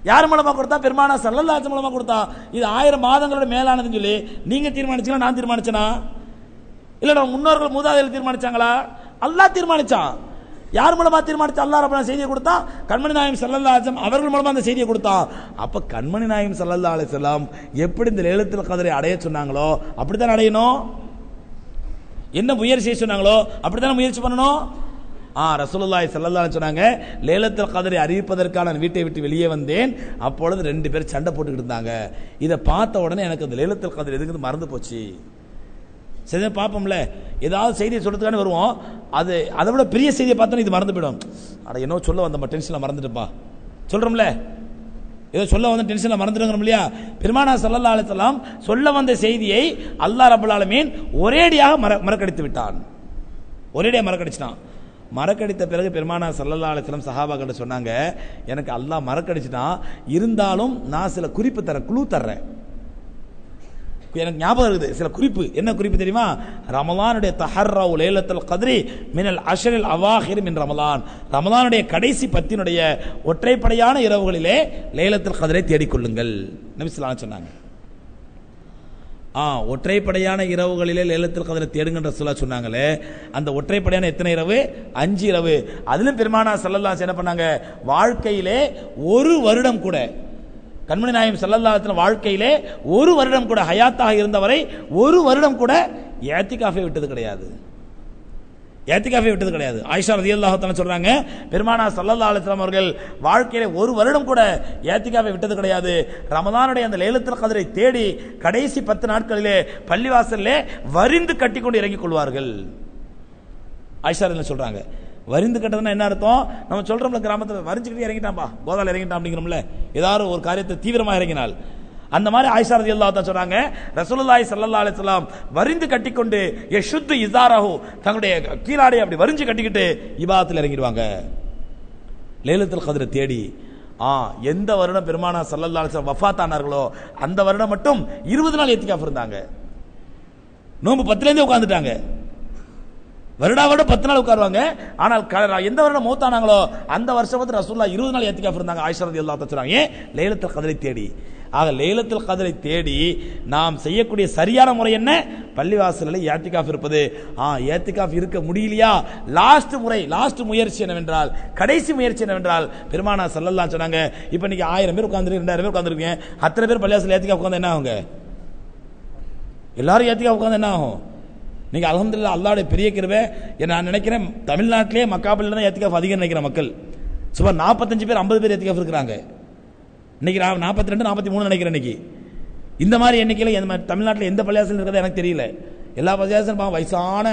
யார் மூலமா கொடுத்தா? பெருமானா ஸல்லல்லாஹு அலைஹி வஸல்லம் மூலமா கொடுத்தா. இது 1000 மாதங்களோட மேலானதுன்னு சொல்லி நீங்க தீர்மானிச்சீங்களா, நான் தீர்மானிச்சனா? இல்ல நம்ம முன்னோர்கள் மூதாதையர்கள் தீர்மானிச்சாங்களா? அல்லாஹ் தீர்மானிச்சான். யார் மூலமா தீர்மானிச்சா? அல்லாஹ் ரப்பல் ஆலமீன் செய்தியை கொடுத்தா, கண்மணி நாயகம் ஸல்லல்லாஹு அலைஹி வஸல்லம் அவர்கள் மூலமா அந்த செய்தியை கொடுத்தான். அப்ப கண்மணி நாயகம் ஸல்லல்லாஹு அலைஹி வஸல்லம் எப்படி இந்த லைலத்துல் கத்ரை அடைய சொன்னாங்களோ அப்படித்தான் அடையணும். என்ன முயற்சி செய்ய சொன்னாங்களோ அப்படித்தான் முயற்சி பண்ணணும். ரசூலுல்லாஹி ஸல்லல்லாஹு அலைஹி சொன்னாங்க, லைலத்துல் கத்ரை அறிவிப்பதற்கான வீட்டை விட்டு வெளியே வந்தேன். அப்பொழுது 2 பேர் சண்டை போட்டுக்கிட்டு இருந்தாங்க. இதை பார்த்த உடனே எனக்கு அந்த லைலத்துல் கத்ர் எதுக்கு மறந்து போச்சு. சரி பார்ப்போம்ல, ஏதாவது செய்தியை சொல்றதுக்கான வருவோம், அது அதை விட பெரிய செய்தியை பார்த்தோன்னா இது மறந்து போயிடும். அட என்ன சொல்ல வந்த டென்ஷன்ல மறந்துட்டுப்பா சொல்றோம்ல, ஏதோ சொல்ல வந்த டென்ஷன்ல மறந்துடுறோம் இல்லையா. பெருமானா ஸல்லல்லாஹு அலைஹி வஸல்லம் சொல்ல வந்த செய்தியை அல்லாஹ் ரப்பல் ஆலமீன் ஒரேடியாக மறக்கடித்து விட்டான். ஒரேடியாக மறக்கடிச்சிட்டான். மறக்கடித்த பிறகு பெருமானா ஸல்லல்லாஹு அலைஹி வஸல்லம் சஹாபாக்கிட்ட சொன்னாங்க, எனக்கு அல்லாஹ் மறக்கடிச்சிட்டான், இருந்தாலும் நான் சில குறிப்பு தரேன், குழு தர்றேன். எனக்கு ஞாபகம் இருக்குது சில குறிப்பு. என்ன குறிப்பு தெரியுமா? ரமலானுடைய தஹர்ரவு லைலத்துல் கத்ரி மினல் அஷ்ரில் அவாஹிர் மின் ரமலான். ரமலானுடைய கடைசி 10 ஒற்றைப்படையான இரவுகளிலே லைலத்துல் கத்ரை தேடிக்கொள்ளுங்கள் நபி ஸல்லல்லாஹு அலைஹி சொன்னாங்க. ஒற்றைப்படையான இரவுகளிலே லைலத்துல் கத்ரை தேடுங்கன்ற சொன்னாங்களே, அந்த ஒற்றைப்படையான எத்தனை இரவு? 5 இரவு. அதிலும் பெருமானா ஸல்லல்லாஹு அலைஹி என்ன பண்ணாங்க, வாழ்க்கையிலே ஒரு வருடம் கூட, கண்மணி நாயகம் ஸல்லல்லாஹு அலைஹி வஸல்லம் வாழ்க்கையிலே ஒரு வருடம் கூட, ஹயாத்தாக இருந்தவரை ஒரு வருடம் கூட இஅ்திகாஃபை விட்டது கிடையாது. இஅ்திகாஃபை விட்டது கிடையாது. ஆயிஷா ரலியல்லாஹு தஆலா சொல்றாங்க, பெருமானா ஸல்லல்லாஹு அலைஹி வஸல்லம் அவர்கள் வாழ்க்கையிலே ஒரு வருடம் கூட இஅ்திகாஃபை விட்டது கிடையாது. ரமலானுடைய அந்த லைலத்துல் கத்ரை தேடி கடைசி 10 நாட்களிலே பள்ளிவாசல்லே வரிந்து கட்டிக்கொண்டு இறங்கிக் கொள்வார்கள். ஆயிஷா ரலியல்லாஹு சொல்றாங்க. வரிந்து கட்டதுன்னா என்ன அர்த்தம்? நம்ம சொல்றோம்ல, கிராமத்தில் வரிஞ்சுக்கிட்டு இறங்கிட்டான்பா, கோதால இறங்கிட்டான் அப்படிங்கிறோம்ல, ஏதாவது ஒரு காரியத்தை தீவிரமாக இறங்கினால். அந்த மாதிரி ஆயிஷா ரலியல்லாஹு தஆலா சொல்றாங்க, ரசூலுல்லாஹி ஸல்லல்லாஹு அலைஹி வஸல்லம் வரிந்து கட்டிக்கொண்டு யஷுத்து இஸாரஹு, தங்களுடைய கீழாடை அப்படி வரிஞ்சு கட்டிக்கிட்டு இபாதத்தில் இறங்கிடுவாங்க லைலத்துல் கத்ரை தேடி. எந்த வருடம் பெருமானா ஸல்லல்லாஹு அலைஹி வஸல்லம் வஃபாத் ஆனார்களோ அந்த வருடம் மட்டும் 20 நாள் இஅ்திகாஃப் இருந்தாங்க. நோன்பு 10லேருந்தே உட்கார்ந்துட்டாங்க. வருடாவோட 10 நாள் உட்காருவாங்க. ஆனால் எந்த வருடம் மௌத்தானாங்களோ அந்த வருஷம் வந்து ரசூலுல்லாஹ் 20 நாள் இஅ்திகாஃப் இருந்தாங்க. ஆயிஷா ரலியல்லாஹு தஆலா சொல்றாங்க, ஏன்? லைலத்துல் கத்ரை தேடி. ஆக லைலத்துல் கத்ரை தேடி நாம் செய்யக்கூடிய சரியான முறை என்ன? பள்ளிவாசலில் இஅ்திகாஃப் இருப்பது. இஅ்திகாஃப் இருக்க முடியலையா, லாஸ்ட் முயற்சி என்னவென்றால், கடைசி முயற்சி என்னவென்றால், பெருமானா ஸல்லல்லாஹு அலைஹி சொன்னாங்க, இப்போ நீங்க 1000 பேர் உட்கார்ந்து 2000 பேர் உட்கார்ந்துருக்கீங்க, அத்தனை பேர் பள்ளிவாசலில் இஅ்திகாஃப் உட்கார்ந்து என்ன ஆகுங்க? எல்லாரும் இஅ்திகாஃப் உட்கார்ந்து என்ன ஆகும்? நீங்க அல்ஹம்துலில்லாஹ், அல்லாஹ்வுடைய பெரிய கிருபை. நான் நினைக்கிறேன் தமிழ்நாட்டிலே மக்காபுல தான் இஅ்திகாஃப் அதிகம் நினைக்கிற மக்கள். சுமார் 45 பேர் 50 பேர் இஅ்திகாஃப் இருக்கிறாங்க. இன்னைக்கு 42 43 நினைக்கிறேன். இன்னைக்கு இந்த மாதிரி எண்ணிக்கையில் தமிழ்நாட்டில் எந்த பள்ளியாசல் இருக்கிறது எனக்கு தெரியல. எல்லா பள்ளியாசலும் பாவம் வயசான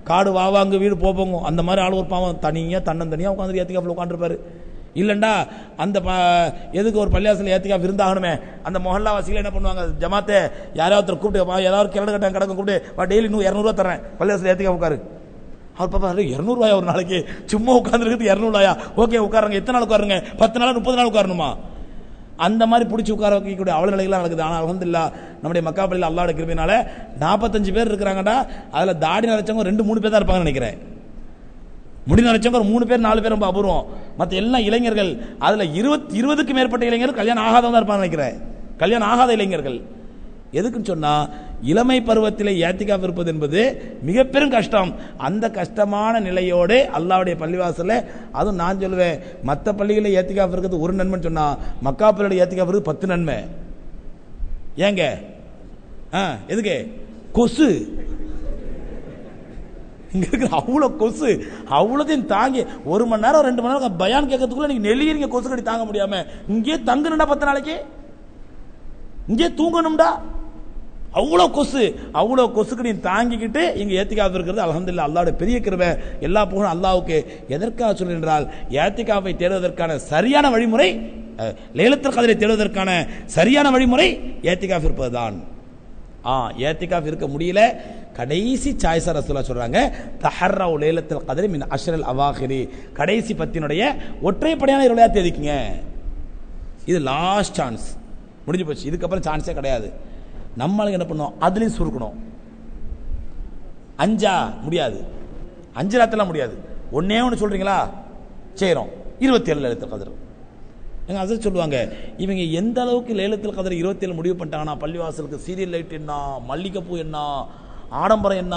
காடு வாவாங்க வீடு போங்க, அந்த மாதிரி ஆள் ஒரு பாவம் தனியாக தன்னந்தனியாக உட்காந்து இஅ்திகாஃப்ல உட்காந்துருப்பாரு. இல்லைண்டா அந்த எதுக்கு ஒரு பள்ளியாசல் இஅ்திகாஃப் இருந்தாகணுமே, அந்த மொஹல்லா வாசிகள் என்ன பண்ணுவாங்க, ஜமாத்தை யாராவது கூப்பிட்டு, ஏதாவது கிரடு கட்டம் கிடக்கும் கூப்பிட்டு, டெய்லி 200 ரூபா தரேன் பள்ளியாசல் இஅ்திகாஃப் உட்காரு. அவர் பாப்பா 200 ரூபாயா ஒரு நாளைக்கு, சும்மா உட்காந்துருக்கு 200 ரூபாயா, ஓகே உட்காருங்க, எத்தனை நாள் உட்காருங்க, 10 நாள் 30 நாள் உட்காரணுமா? அந்த மாதிரி பிடிச்சி உட்கார வைக்கக்கூடிய அவ்வளோ நிலைகள்லாம் நடக்குது. ஆனால் அல்ஹம்துலில்லாஹ் நம்முடைய மக்காபள்ளியில் அல்லாஹ்வுடைய கிருபையினால 45 பேர் இருக்கிறாங்கடா. அதில் தாடி நரைச்சவங்க 2-3 பேர் தான் இருப்பாங்கன்னு நினைக்கிறேன். முடி நரைச்சவங்க ஒரு 3 பேர் 4 பேர் ரொம்ப அபூர்வம். மற்ற எல்லாம் இளைஞர்கள். அதில் 20க்கும் மேற்பட்ட இளைஞர்கள் கல்யாணம் ஆகாதவங்க தான் இருப்பாங்கன்னு நினைக்கிறேன். கல்யாணம் ஆகாத இளைஞர்கள். எதுக்குன்னு சொன்னா, இளமை பருவத்திலே இஅ்திகாஃப் இருப்பது என்பது மிக பெரும் கஷ்டம். அந்த கஷ்டமான நிலையோடு அல்லாஹ்வுடைய பள்ளிவாசல்ல, அதுவும் நான் சொல்லுவேன், மற்ற பள்ளிகளில் இஅ்திகாஃப் இருக்கிறது ஒரு நன்மைன்னு சொன்னா, மக்கா பள்ளியோட இஅ்திகாஃப் இருக்கிறது 10 நன்மை. ஏங்க? எதுக்கு? கொசு இங்க இருக்கிற அவ்வளோ கொசு, அவ்வளோத்தையும் தாங்கி 1 மணி நேரம் 2 மணி நேரம் பயான் கேட்கறதுக்குள்ள நீங்க நெளியறீங்க கொசு கடி தாங்க முடியாம. இங்கே தங்கணும்டா 10 நாளைக்கு, இங்கே தூங்கணும்டா. அவ்வளோ கொசு, அவ்வளோ கொசுக்கு நீ தாங்கிக்கிட்டு இங்க ஏத்திகாஃப் இருக்கிறது அல்ஹம்துலில்லாஹ், அல்லாஹ்வுடைய பெரிய கிருபை. எல்லா புகழும் அல்லாஹ்வுக்கு. எதற்காக சொல்கின்றால், ஏத்திகாஃபை தேடுவதற்கான சரியான வழிமுறை, லைலத்துல் கத்ரை தேடுவதற்கான சரியான வழிமுறை ஏத்திகாஃப் இருப்பதுதான். ஏத்திகாஃப் இருக்க முடியல, கடைசி சாய்ஸா ரசூலுல்லாஹ் சொல்றாங்க, தஹர்ரவு லைலத்துல் கத்ரி மின் அஷ்ரல் அவாகிரி, கடைசி பத்தினுடைய ஒற்றைப்படையான 20ஆம் தேதிக்குங்க. இது லாஸ்ட் சான்ஸ், முடிஞ்சு போச்சு. இதுக்கப்புறம் சான்ஸே கிடையாது. நம்மளுக்கு என்ன பண்ணோம், அதுலயும் சுருக்கணும். 5 முடியாது, 5 ராத்திரிலாம் முடியாது. ஒன்னே ஒன்று சொல்றீங்களா, செய்யறோம். 27 லைலத்துல் கத்ர். எங்க அதை சொல்லுவாங்க, இவங்க எந்த அளவுக்கு லைலத்துல் கத்ர் 27 முடிவு பண்ணிட்டாங்கன்னா, பள்ளிவாசலுக்கு சீரியல் லைட் என்ன, மல்லிகைப்பூ என்ன, ஆடம்பரம் என்ன,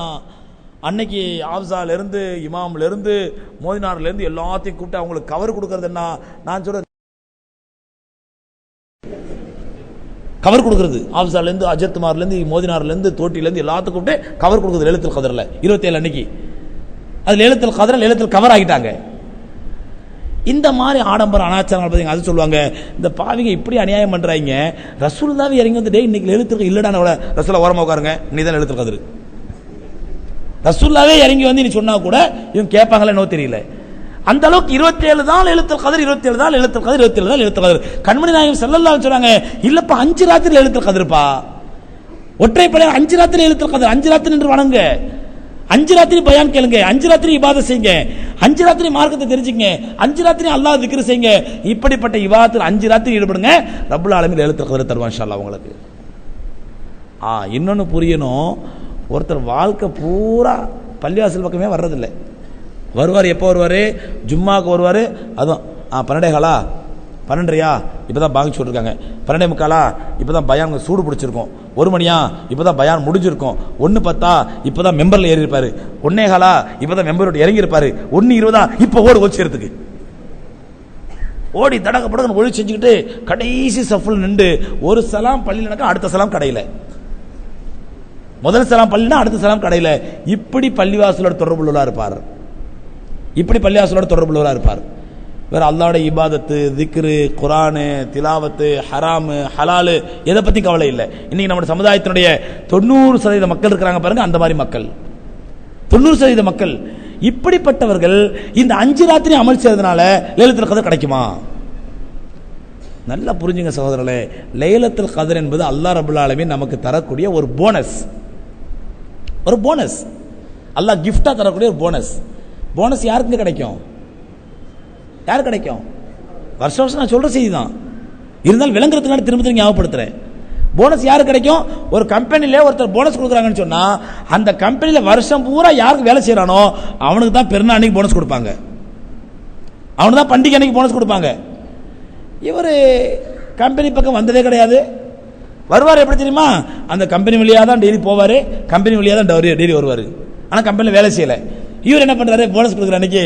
அன்னைக்கு ஆப்சால இருந்து இமாம்ல இருந்து மோதினார்ல இருந்து எல்லாத்தையும் கூப்பிட்டு அவங்களுக்கு கவர் கொடுக்கறது என்ன. நான் சொல்ற கவர் கொடுக்கிறது, ஆப்சால இருந்து அஜத்மார்ல இருந்து மோதினார்ல இருந்து தோட்டில இருந்து எல்லாத்துக்கும் கூப்பிட்டு கவர் கொடுக்குறது லைலத்துல் கத்ர்ல 27 அன்னைக்கு. அது லைலத்துல் கத்ர் லைலத்துல் கவர் ஆகிட்டாங்க. இந்த மாதிரி ஆடம்பரம் அனாச்சாரங்கள் பார்த்தீங்க. அது சொல்லுவாங்க, இந்த பாவிங்க இப்படி அநியாயம் பண்றாங்க. ரசூலுல்லாஹ் இறங்கி வந்து, டேய் இன்னைக்கு லைலத்துல் இல்லடா, ரசூலுல்லாஹ் ஓரமா உட்காருங்க, இன்னைக்கு தான் லைலத்துல் கத்ர். ரசூலுல்லாஹ்வே இறங்கி வந்து நீ சொன்னா கூட இவங்க கேட்பாங்களே நோ தெரியல. அந்த அளவுக்கு 27 தான் லைலத்துல் கத்ர், 27 தான் லைலத்துல் கத்ர், 27 தான் லைலத்துல் கத்ர். கண்மணி நாயகம் ஸல்லல்லாஹு அலைஹி சொல்றாங்க, இல்லப்பா 5 ராத்திரி லைலத்துல் கத்ர்ப்பா, ஒற்றைப்படை 5 ராத்திரி லைலத்துல் கத்ர். 5 ராத்திரி நின்று வணங்க, 5 ராத்திரி பயான் கேளுங்க, 5 ராத்திரி இபாதத் செய்யுங்க, 5 ராத்திரி மார்க்கத்தை தெரிஞ்சுங்க, 5 ராத்திரி அல்லாஹ் திக்ர் செய்யுங்க. இப்படிப்பட்ட இபாதத்தில் 5 ராத்திரி ஈடுபடுங்க, ரப்புல் ஆலமீன் லைலத்துல் கத்ர் தருவான் இன்ஷாஅல்லாஹ் உங்களுக்கு. இன்னொன்னு புரியணும், ஒருத்தர் வாழ்க்கை பூரா பள்ளிவாசல் பக்கமே வர்றதில்லை. வருவார், எப்போ வருவார், ஜும்மாவுக்கு வருவார். அதுவும் 12 காலா 12:30 இப்போதான் பாங்க சொல்லிருக்காங்க, 12 முக்காலா இப்போதான் பயான் சூடு பிடிச்சிருக்கோம், 1 மணியா இப்போதான் பயான் முடிஞ்சிருக்கும், 1:10 இப்போதான் மெம்பர்ல ஏறி இருப்பாரு, 1 காலா இப்போதான் மெம்பர் விட்டு இறங்கி இருப்பாரு, 1:20 இப்போ ஓடி ஒழிச்சிருக்கு. ஓடி தடக்க படக்கு ஒழி செஞ்சுக்கிட்டு கடைசி சஃபுல் நின்று ஒரு சலாம் பள்ளியில் நடக்க, அடுத்த சலாம் கடையில், முதல் சலாம் பள்ளினா அடுத்த சலாம் கடையில். இப்படி பள்ளிவாசலோட தொடர்புள்ளவராக இருப்பார், இப்படி பள்ளிவாசலோட தொடர்புள்ளவராக இருப்பார். வேற அல்லாஹ்வுடைய இபாதத்து, திக்ரு, குர்ஆன், திலாவத்து, ஹராமு, ஹலாலு எதை பத்தி கவலை இல்லை. இன்னைக்கு நம்ம சமுதாயத்தினுடைய 90% மக்கள் இருக்கிறாங்க பாருங்க, அந்த மாதிரி மக்கள் 90% மக்கள். இப்படிப்பட்டவர்கள் இந்த 5 ராத்திரி அமல் செய்யறதுனால லைலத்துல் கத்ர் கிடைக்குமா? நல்லா புரிஞ்சுங்க சகோதரர்களே, லைலத்துல் கத்ர் என்பது அல்லாஹ் ரப்பல் ஆலமீன் நமக்கு தரக்கூடிய ஒரு போனஸ், ஒரு போனஸ். அல்லாஹ் கிஃப்டா தரக்கூடிய ஒரு போனஸ். போனஸ் யாருக்கு கிடைக்கும்? யார் கிடைக்கும்? வருஷம் வருஷம் நான் சொல்ற செய்தி தான், இருந்தாலும் விளங்குறதுக்கான திரும்ப ஞாபகப்படுத்துறேன். போனஸ் யாரு கிடைக்கும்? ஒரு கம்பெனில ஒருத்தர் போனஸ் கொடுக்குறாங்கன்னு சொன்னா, அந்த கம்பெனில வருஷம் பூரா யாருக்கு வேலை செய்யறானோ அவனுக்கு தான் பெருநாள் அன்னைக்கு போனஸ் கொடுப்பாங்க, அவனுக்கு தான் பண்டிகை அன்னைக்கு போனஸ் கொடுப்பாங்க. இவர் கம்பெனி பக்கம் வந்ததே கிடையாது. வருவார் எப்படி தெரியுமா? அந்த கம்பெனி வழியா தான் டெய்லி போவாரு, கம்பெனி வழியா தான் டெய்லி வருவாரு, ஆனா கம்பெனில வேலை செய்யல. இவர் என்ன பண்றாரு? போனஸ் கொடுக்குற அன்னைக்கு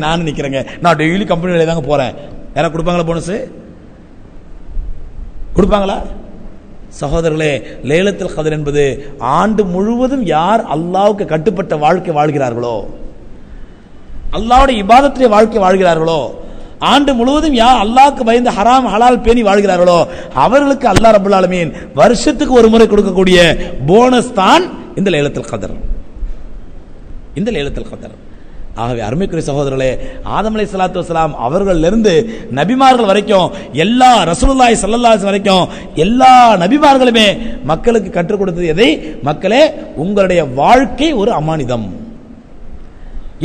நானும் நிக்கிறேங்க, நான் டெய்லி கம்பெனி வேலையை தாங்க போறேன். யாரா கொடுப்பாங்களா போனஸ்? கொடுப்பாங்களா? சகோதரர்களே, லைலத்துல் கத்ர் என்பது ஆண்டு முழுவதும் யார் அல்லாஹ்வுக்கு கட்டுப்பட்ட வாழ்க்கை வாழ்கிறார்களோ, அல்லாஹ்வுடைய இபாதத்திலே வாழ்க்கை வாழ்கிறார்களோ, ஆண்டு முழுவதும் யார் அல்லாஹ்வுக்கு பயந்து ஹராம் ஹலால் பேணி வாழ்கிறார்களோ, அவர்களுக்கு அல்லாஹ் ரப்பல் ஆலமீன் வருஷத்துக்கு ஒரு முறை கொடுக்கக்கூடிய போனஸ் தான் இந்த லைலத்துல் கத்ர், இந்த லைலத்துல் கத்ர். ஆகவே அருமைக்குரிய சகோதரர்களே, ஆதம் அலைஹிஸ்ஸலாத்து வஸ்ஸலாம் அவர்களிலிருந்து நபிமார்கள் வரைக்கும், எல்லா ரசூலுல்லாஹி ஸல்லல்லாஹு அலைஹி வரைக்கும் எல்லா நபிமார்களுமே மக்களுக்கு கற்றுக் கொடுத்தது எதை? மக்களே, உங்களுடைய வாழ்க்கை ஒரு அமானிதம்,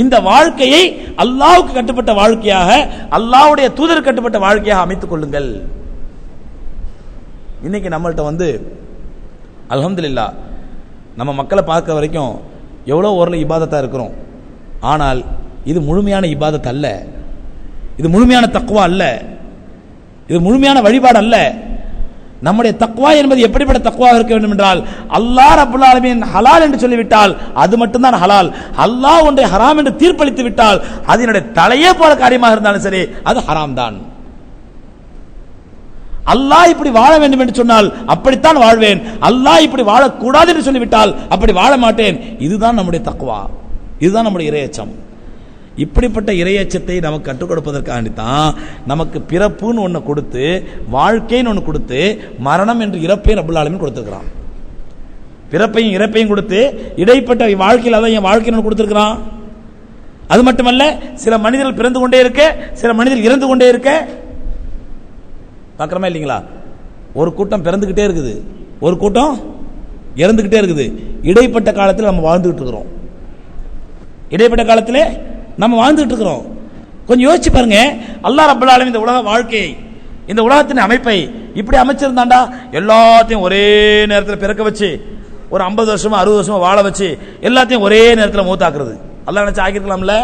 இந்த வாழ்க்கையை அல்லாஹ்வுக்கு கட்டுப்பட்ட வாழ்க்கையாக, அல்லாஹ்வுடைய தூதருக்கு கட்டுப்பட்ட வாழ்க்கையாக அமைத்துக் கொள்ளுங்கள். இன்னைக்கு நம்மள்ட்ட அல்ஹம்துலில்லாஹ் நம்ம மக்களை பார்க்க வரைக்கும் எவ்வளோ ஓரளவு இபாதத்தா இருக்கிறோம். ஆனால் இது முழுமையான இபாதத் அல்ல, இது முழுமையான தக்வா அல்ல, இது முழுமையான வழிபாடு அல்ல. நம்முடைய தக்வா என்பது எப்படிப்பட்ட தக்வா இருக்க வேண்டும் என்றால், அல்லாஹ் ரப்பல் ஆலமீன் ஹலால் என்று சொல்லிவிட்டால் அது மட்டும்தான் ஹலால். அல்லாஹ் ஒன்றை ஹராம் என்று தீர்ப்பளித்து விட்டால் அதனுடைய தலையே போல காரியமாக இருந்தாலும் சரி அது ஹராம் தான். அல்லாஹ் இப்படி வாழ வேண்டும் என்று சொன்னால் அப்படித்தான் வாழ்வேன், அல்லாஹ் இப்படி வாழக்கூடாது என்று சொல்லிவிட்டால் அப்படி வாழ மாட்டேன். இதுதான் நம்முடைய தக்வா, இதுதான் நம்முடைய இறையச்சம். இப்படிப்பட்ட இறையச்சத்தை நமக்கு கற்றுக் கொடுப்பதற்காகத்தான் நமக்கு பிறப்புன்னு ஒன்று கொடுத்து, வாழ்க்கைன்னு ஒன்று கொடுத்து, மரணம் என்று இறப்பை ரப்பல் ஆலமீன் கொடுத்திருக்கிறான். பிறப்பையும் இறப்பையும் கொடுத்து இடைப்பட்ட வாழ்க்கையில் அதான் என் வாழ்க்கைன்னு கொடுத்திருக்கிறான். அது மட்டுமல்ல, சில மனிதர்கள் பிறந்து கொண்டே இருக்க, சில மனிதர்கள் இறந்து கொண்டே இருக்க பார்க்கிறோமா இல்லைங்களா? ஒரு கூட்டம் பிறந்துகிட்டே இருக்குது, ஒரு கூட்டம் இறந்துகிட்டே இருக்குது. இடைப்பட்ட காலத்தில் நம்ம வாழ்ந்துகிட்டு இருக்கிறோம். இடைப்பட்ட காலத்தில் நம்ம வாழ்ந்துகிட்டு இருக்கிறோம். கொஞ்சம் யோசிச்சு பாருங்க. அல்லாஹ் ரப்பல் ஆலமீன் இந்த உலக வாழ்க்கையை, இந்த உலகத்தின் அமைப்பை இப்படி அமைச்சிருந்தாண்டா, எல்லாத்தையும் ஒரே நேரத்தில் பிறக்க வச்சு ஒரு 50 வருஷமா 60 வருஷமா வாழ வச்சு எல்லாத்தையும் ஒரே நேரத்தில் மூத்தாக்குறது அல்லாஹ் நினைச்சு ஆக்கிருக்கலாம்ல?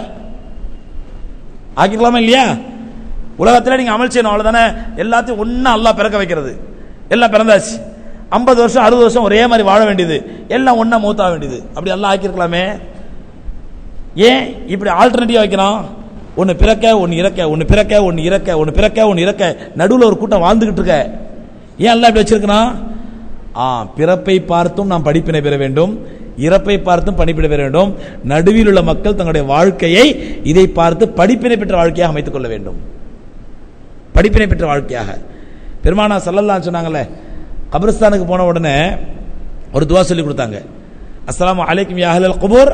ஆக்கிருக்கலாமா இல்லையா? உலகத்தில் நீங்க அமல் செய்யணும், அவ்வளவுதானே. எல்லாத்தையும் ஒன்னா அல்லாஹ் பிறக்க வைக்கிறது. எல்லாம் பிறந்தாச்சு, 50 வருஷம் 60 வருஷம் ஒரே மாதிரி வாழ வேண்டியது, எல்லாம் ஒன்னா மூத்தாக வேண்டியது. அப்படி அல்லாஹ் ஆக்கிருக்கலாமே. ஏன் இப்படி ஆல்டர்னேட்டிவா வைக்கிறான்? ஒன்னு பிறக்க ஒன்னு இறக்க, ஒன்னு பிறக்க ஒன்னு இறக்க, ஒன்னு பிறக்க ஒன்னு இறக்க, நடுவில் ஒரு கூட்டம் வாழ்ந்துகிட்டு இருக்க. ஏன் அல்லாஹ் இப்படி வச்சிருக்கிறான்? பிறப்பை பார்த்தும் நாம் படிப்பினை பெற வேண்டும், இறப்பை பார்த்தும் படிப்பினை பெற வேண்டும். நடுவில் உள்ள மக்கள் தங்களுடைய வாழ்க்கையை இதை பார்த்து படிப்பினை பெற்ற வாழ்க்கையாக அமைத்துக் கொள்ள வேண்டும். படிப்பினை பெற்ற வாழ்க்கையாக. பெருமானா ஸல்லல்லாஹு அலைஹி சொன்னாங்கல்ல, கபிரிஸ்தானுக்கு போன உடனே ஒரு துவா சொல்லி கொடுத்தாங்க. அஸ்ஸலாமு அலைக்கும் யா அஹ்லல் குபூர்,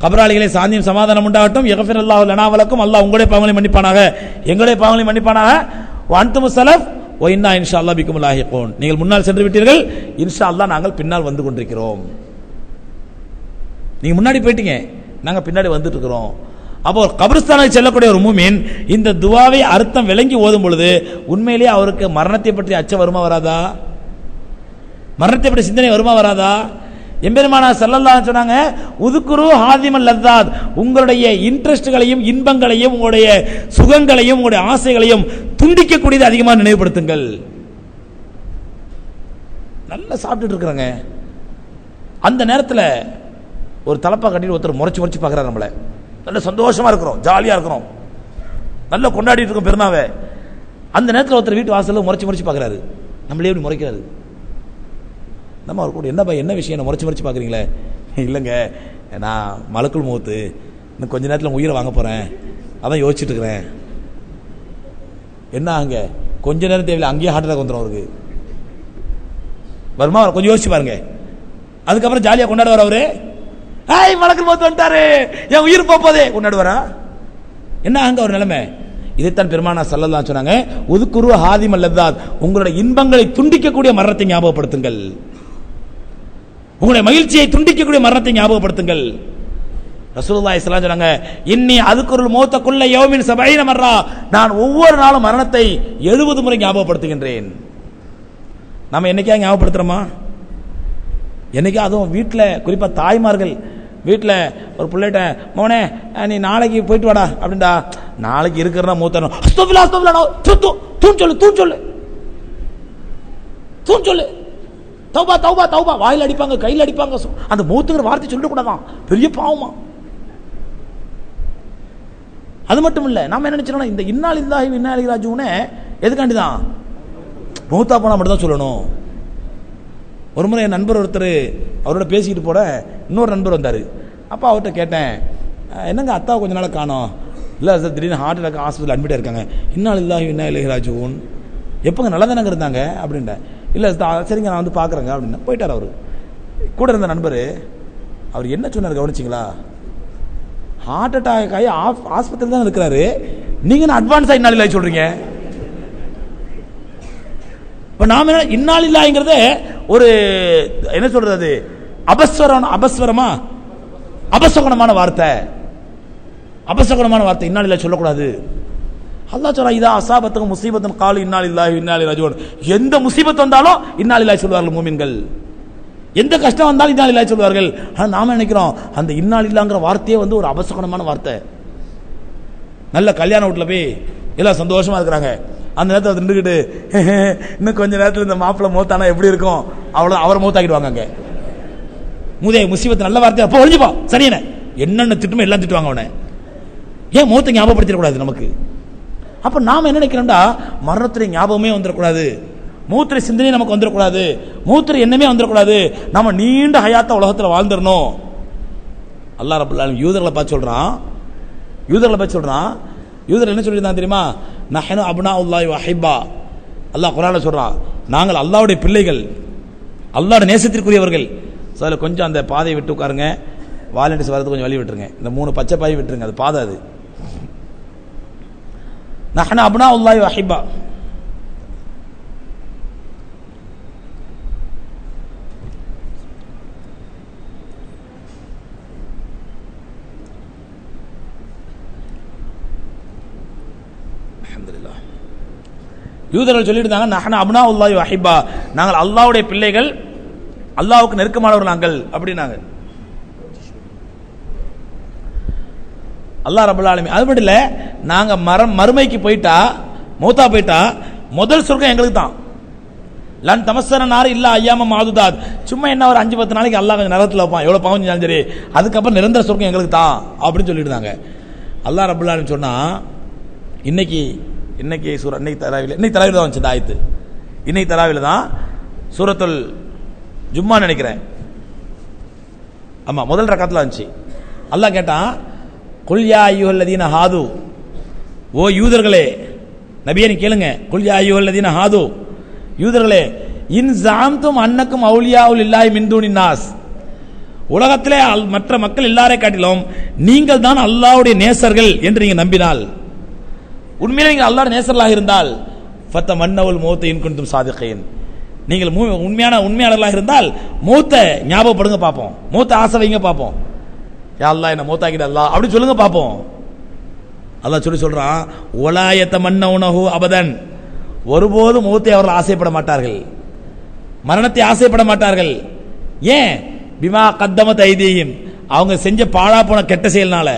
கபராளிகளை சாந்தியும் சமாதானம் உண்டாகட்டும். யக்ஃபிருல்லாஹு லனா வலக்கும், அல்லாஹ் உங்களுடைய பாவங்களை மன்னிப்பானாக, எங்களுடைய பாவங்களை மன்னிப்பானாக. வ அன்துமுஸ் ஸலஃப் வ இன்னா இன்ஷா அல்லாஹ் பிக்கும் லாஹிகூன், நீங்கள் முன்னால் சென்று விட்டீர்கள், இன்ஷா அல்லாஹ் நாங்கள் பின்னால் வந்து கொண்டிருக்கிறோம். நீங்க முன்னாடி போயிட்டீங்க, நாங்க பின்னாடி வந்துட்டு இருக்கிறோம். அப்போ கபிரிஸ்தானுக்கு செல்லக்கூடிய ஒரு மூமின் இந்த துவாவை அர்த்தம் விளங்கி ஓதும் பொழுது உண்மையிலேயே அவருக்கு மரணத்தை பற்றி அச்சம் வருமா வராதா? மரணத்தை பற்றி சிந்தனை வருமா வராதா? எம்பெருமானார் ஸல்லல்லாஹு அலைஹி சொன்னாங்க, உதுக்குரு ஹாதிமல் லத்தாத், உங்களுடைய இன்ட்ரெஸ்ட்களையும் இன்பங்களையும் உங்களுடைய சுகங்களையும் உங்களுடைய ஆசைகளையும் துண்டிக்கக்கூடியது அதிகமாக நினைவுபடுத்துங்கள். நல்லா சாப்பிட்டுட்டு இருக்கிறாங்க, அந்த நேரத்தில் ஒரு தலப்பா கட்டிட்டு ஒருத்தர் முறைச்சு முறைச்சு பார்க்குறாரு. நம்மளை நல்ல சந்தோஷமா இருக்கிறோம், ஜாலியா இருக்கிறோம், நல்லா கொண்டாடிட்டு இருக்கோம் பெருநாவை. அந்த நேரத்தில் ஒருத்தர் வீட்டு வாசலில் முறைச்சு முறைச்சு பார்க்குறாரு. நம்மளே எப்படி முறைக்கிறாரு? நம்ம அவர் கூட என்னப்பா என்ன விஷயம் முறைச்சு முறைச்சு பார்க்குறீங்களே? இல்லைங்க, நான் மலக்குள் மௌத்து, இன்னும் கொஞ்ச நேரத்தில் உயிரை வாங்க போகிறேன், அதான் யோசிச்சுட்டு இருக்கிறேன். என்ன அங்க கொஞ்ச நேரம் தேவையில்லை, அங்கேயே ஹார்ட் அட்டாக் வந்துடும் அவருக்கு. வருமா? கொஞ்சம் யோசிச்சு பாருங்க. அதுக்கப்புறம் ஜாலியாக கொண்டாடுவார் அவரு. ஏய் மலக்குள் மௌத்து வந்துட்டாரு, என் உயிர் போதே கொண்டாடுவாரா? என்ன அங்க ஒரு நிலைமை? இதைத்தான் பெருமானா ஸல்லல்லாஹு அலைஹி சொன்னாங்க, உதுக்குரு ஹாதிமல் லத்தாத், உங்களுடைய இன்பங்களை துண்டிக்கக்கூடிய மரணத்தை ஞாபகப்படுத்துங்கள், உங்களுடைய மகிழ்ச்சியை துண்டிக்கக்கூடிய மரணத்தை ஞாபகப்படுத்துங்கள். ரசூலுல்லாஹி ஸல்லல்லாஹு அலைஹி சொன்னாங்க, இன்னி அதுக்குருல் மௌத குல்ல யௌமின் 70 மர்ரா, நான் ஒவ்வொரு நாளும் மரணத்தை 70 முறை ஞாபகப்படுத்துகின்றேன். நம்ம என்னைக்கா ஞாபகப்படுத்துறோமா? என்னைக்கா? அதுவும் வீட்டில் குறிப்பாக தாய்மார்கள் வீட்டில் ஒரு பிள்ளைகிட்ட, மோனே நீ நாளைக்கு போயிட்டு வாடா அப்படின்டா, நாளைக்கு இருக்கிறனா மூத்தணும், தூண் சொல்லு தூண் சொல்லு தூண் சொல்லு, தௌபா தௌபா தௌபா, வாயில் அடிப்பாங்க கையில் அடிப்பாங்க. அந்த மூத்துங்கிற வார்த்தை சொல்லக்கூடாதான், பெரிய பாவமா. அது மட்டும் இல்லை, நாம என்ன நினைச்சோம்னா இந்த இன்னா லில்லாஹி வ இன்னா இலைஹி ராஜிஊன் எதுக்காண்டிதான் மூத்தா போனா மட்டும் தான் சொல்லணும். ஒரு முறை என் நண்பர் ஒருத்தர் அவரோட பேசிக்கிட்டு போட இன்னொரு நண்பர் வந்தார். அப்போ அவர்கிட்ட கேட்டேன், என்னங்க அத்தாவை கொஞ்ச நாள் காணோம்? இல்லை சார், திடீர்னு ஹார்ட் அட்டாக் ஹாஸ்பிட்டல் அட்மிட் இருக்காங்க. இன்னா லில்லாஹி வ இன்னா இலைஹி ராஜிஊன். எப்போங்க நல்லா தானங்க இருந்தாங்க அப்படின்ட்டேன். இல்லை சரிங்க நான் வந்து பார்க்குறேங்க அப்படின்னா போயிட்டார். அவர் கூட இருந்த நண்பர் அவர் என்ன சொன்னார் கவனிச்சிங்களா? ஹார்ட் அட்டாக் ஆகி ஆஸ்பத்திரி தான் இருக்கிறாரு, நீங்க என்ன அட்வான்ஸா இன்னா லில்லாஹி சொல்றீங்க? இப்போ நாம என்ன இன்னா லில்லாஹிங்கிறத ஒரு என்ன சொல்றது, அபஸ்வரமா அபசகுணமான வார்த்தை, அபசகுணமான வார்த்தை. இன்னா லில்லாஹி சொல்லக்கூடாது. அல்லாஹ் சொல்றா, இதா அஸாபத்துஹு முஸீபத்துன் காலு இன்னா லில்லாஹி வ இன்னா இலைஹி ராஜிஊன். எந்த முசீபத் வந்தாலும் இன்னா லில்லாஹி சொல்வார்கள் மூமின்கள். எந்த கஷ்டம் வந்தாலும் இன்னா லில்லாஹி சொல்வார்கள். ஆனால் நாம நினைக்கிறோம் அந்த இன்னா லில்லாஹ்ங்கிற வார்த்தையே வந்து ஒரு அபசகுணமான வார்த்தை. நல்ல கல்யாண வீட்டில் போய் எல்லாம் சந்தோஷமா இருக்கிறாங்க. அந்த நேரத்தில் நின்றுக்கிட்டு இன்னும் கொஞ்ச நேரத்தில் இந்த மாப்பிள்ளை மூத்தானா எப்படி இருக்கும், அவ்வளோ அவரை மூத்தாக்கிடுவாங்க. அங்கே மூதே முசீபத்து நல்ல வார்த்தை, அப்போ ஒழிஞ்சுப்பா சரியான என்னென்ன திட்டுமோ எல்லாம் திட்டுவாங்க அவனை. ஏன் மூத்த ஞாபகப்படுத்திடக்கூடாது நமக்கு? அப்ப நாம என்ன நினைக்கிறோம்டா, மரணத்துடைய ஞாபகமே வந்துடக்கூடாது, மூத்திர சிந்தனை நமக்கு வந்துடக்கூடாது, மூத்திர எண்ணமே வந்துடக்கூடாது, நாம நீண்ட ஹயாத்த உலகத்தில் வாழ்ந்துடணும். அல்லாஹ் ரப்பல் ஆலமீன் யூதர்களை பார்த்து சொல்றான், யூதர் என்ன சொல்லியிருந்தான் தெரியுமா? நஹ்னு அப்னாஉல்லாஹி வ அஹிப்பா. அல்லாஹ் குர்ஆன்ல சொல்றான், நாங்கள் அல்லாஹ்வுடைய பிள்ளைகள், அல்லாஹ்வுடைய நேசத்திற்குரியவர்கள். சோ கொஞ்சம் அந்த பாதையை விட்டு உட்காருங்க, வாலண்டியர்ஸ் வரது கொஞ்சம் வழி விட்டுருங்க, இந்த 3 பச்சை பாயை விட்டுருங்க, அது பாதை அது. நஹ்னு அப்னாஉல்லாஹி வ அஹிப்பா. யூதர்கள் சொல்லியிருந்தாங்க, நஹ்னு அப்னாஉல்லாஹி வ அஹிப்பா, நாங்கள் அல்லாஹ்வுடைய பிள்ளைகள், அல்லாஹ்வுக்கு நெருக்கமானவர்கள் நாங்கள் அப்படினாங்க. அல்லாஹ் ரப்பல் ஆலமீன் அது மட்டும் இல்ல, நாங்க மறுமைக்கு போயிட்டா, மௌத்தா போயிட்டா முதல் சொர்க்கம் எங்களுக்கு தான். லன் தமஸ்ஸன நார் இல்லா அய்யாம மாதுதாத். சும்மா என்ன ஒரு 5-10 நாளைக்கு அல்லாஹ் கொஞ்சம் நரகத்தில் வைப்பான், எவ்வளவு பாவம் செஞ்சாலும் சரி, அதுக்கப்புறம் நிரந்தர சொர்க்கம் எங்களுக்கு தான் அப்படின்னு சொல்லியிருந்தாங்க. அல்லாஹ் ரப்பல் ஆலமீன் சொன்னா, இன்னைக்கு தராவில தான் வந்துச்சு இந்த ஆயத்து. இன்னைக்கு தராவில தான் சூரத்துல் ஜும்மா நினைக்கிறேன், ஆமா முதல் ரக்காத்துல வந்துச்சு. அல்லாஹ் கேட்டான், குல் யா அய்யுஹல்லதீன ஹாது, ஓ யூதர்களே, நபியே நீ கேளுங்க, குல் யா அய்யுஹல்லதீன ஹாது, யூதர்களே, இன் ஸஅம்தும் அன்னக்கும் அவுலியாஉல் இல்லாஹி மின் தூனின் நாஸ், உலகத்திலே மற்ற மக்கள் எல்லாரை காட்டிலும் நீங்கள் தான் அல்லாஹ்வுடைய நேசர்கள் என்று நீங்க நம்பினால், உண்மையிலே நீங்கள் அல்லாஹ்வுடைய நேசர்களாக இருந்தால், ஃபத்தமன்னவுல் மௌத்த இன் குன்தும் சாதிகீன், நீங்கள் உண்மையாளர்களாக இருந்தால் மௌத்தை ஞாபகப்படுங்க பார்ப்போம், மௌத்தை ஆசை வைங்க பார்ப்போம். யா அல்லாஹ் என்ன மௌத்தாக்கிட அல்லாஹ் அப்படி சொல்லுங்க பார்ப்போம். அல்லாஹ் சொல்றான், வலா யதமன்னவுனஹு அபதன், ஒருபோதும் மௌத்தை அவர்கள் ஆசைப்பட மாட்டார்கள், மரணத்தை ஆசைப்பட மாட்டார்கள். ஏன்? பிமா கத்தமத் ஐதீஹிம், அவங்க செஞ்ச பாழா போன கெட்ட செயல்னால.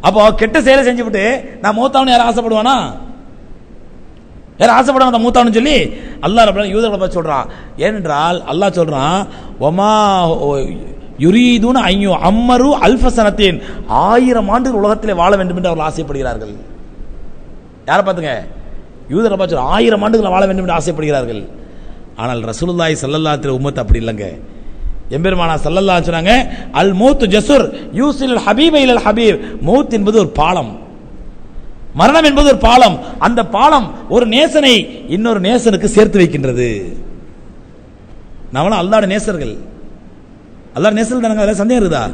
அப்போ கெட்ட செயலை செஞ்சுவிட்டு நான் மூத்தாவனு யாரும் ஆசைப்படுவானா? யாரும் ஆசைப்படுவாங்க மூத்தாவனு சொல்லி அல்லாஹ் ரப்பல் யூதர்களை பார்த்து சொல்றான். ஏனென்றால் அல்லாஹ் சொல்றான், வமா யுரீதுன ஐயோ அம்மரு அல்ஃபசனத்தின், 1000 ஆண்டுகள் உலகத்திலே வாழ வேண்டும் என்று அவர்கள் ஆசைப்படுகிறார்கள். யாரை பார்த்துங்க? யூதரை பார்த்து 1000 ஆண்டுகள் வாழ வேண்டும் என்று ஆசைப்படுகிறார்கள். ஆனால் ரசூலுல்லாஹி ஸல்லல்லாஹு அலைஹி வஸல்லம் உம்மத் அப்படி இல்லைங்க. எம்பெருமானா ஸல்லல்லாஹு அலைஹி சொன்னாங்க, அல் மௌத் ஜஸ்ர் யூசில் ஹபீப இலல் ஹபீப், மௌத் என்பது ஒரு பாலம், மரணம் என்பது ஒரு பாலம். அந்த பாலம் ஒரு நேசனை இன்னொரு நேசனுக்கு சேர்த்து வைக்கின்றது. நாமளும் அல்லாஹ்வுடைய நேசர்கள், அல்லாஹ்வுடைய நேசர்கள் தானங்க. அதில் சந்தேகம் இருக்குதா?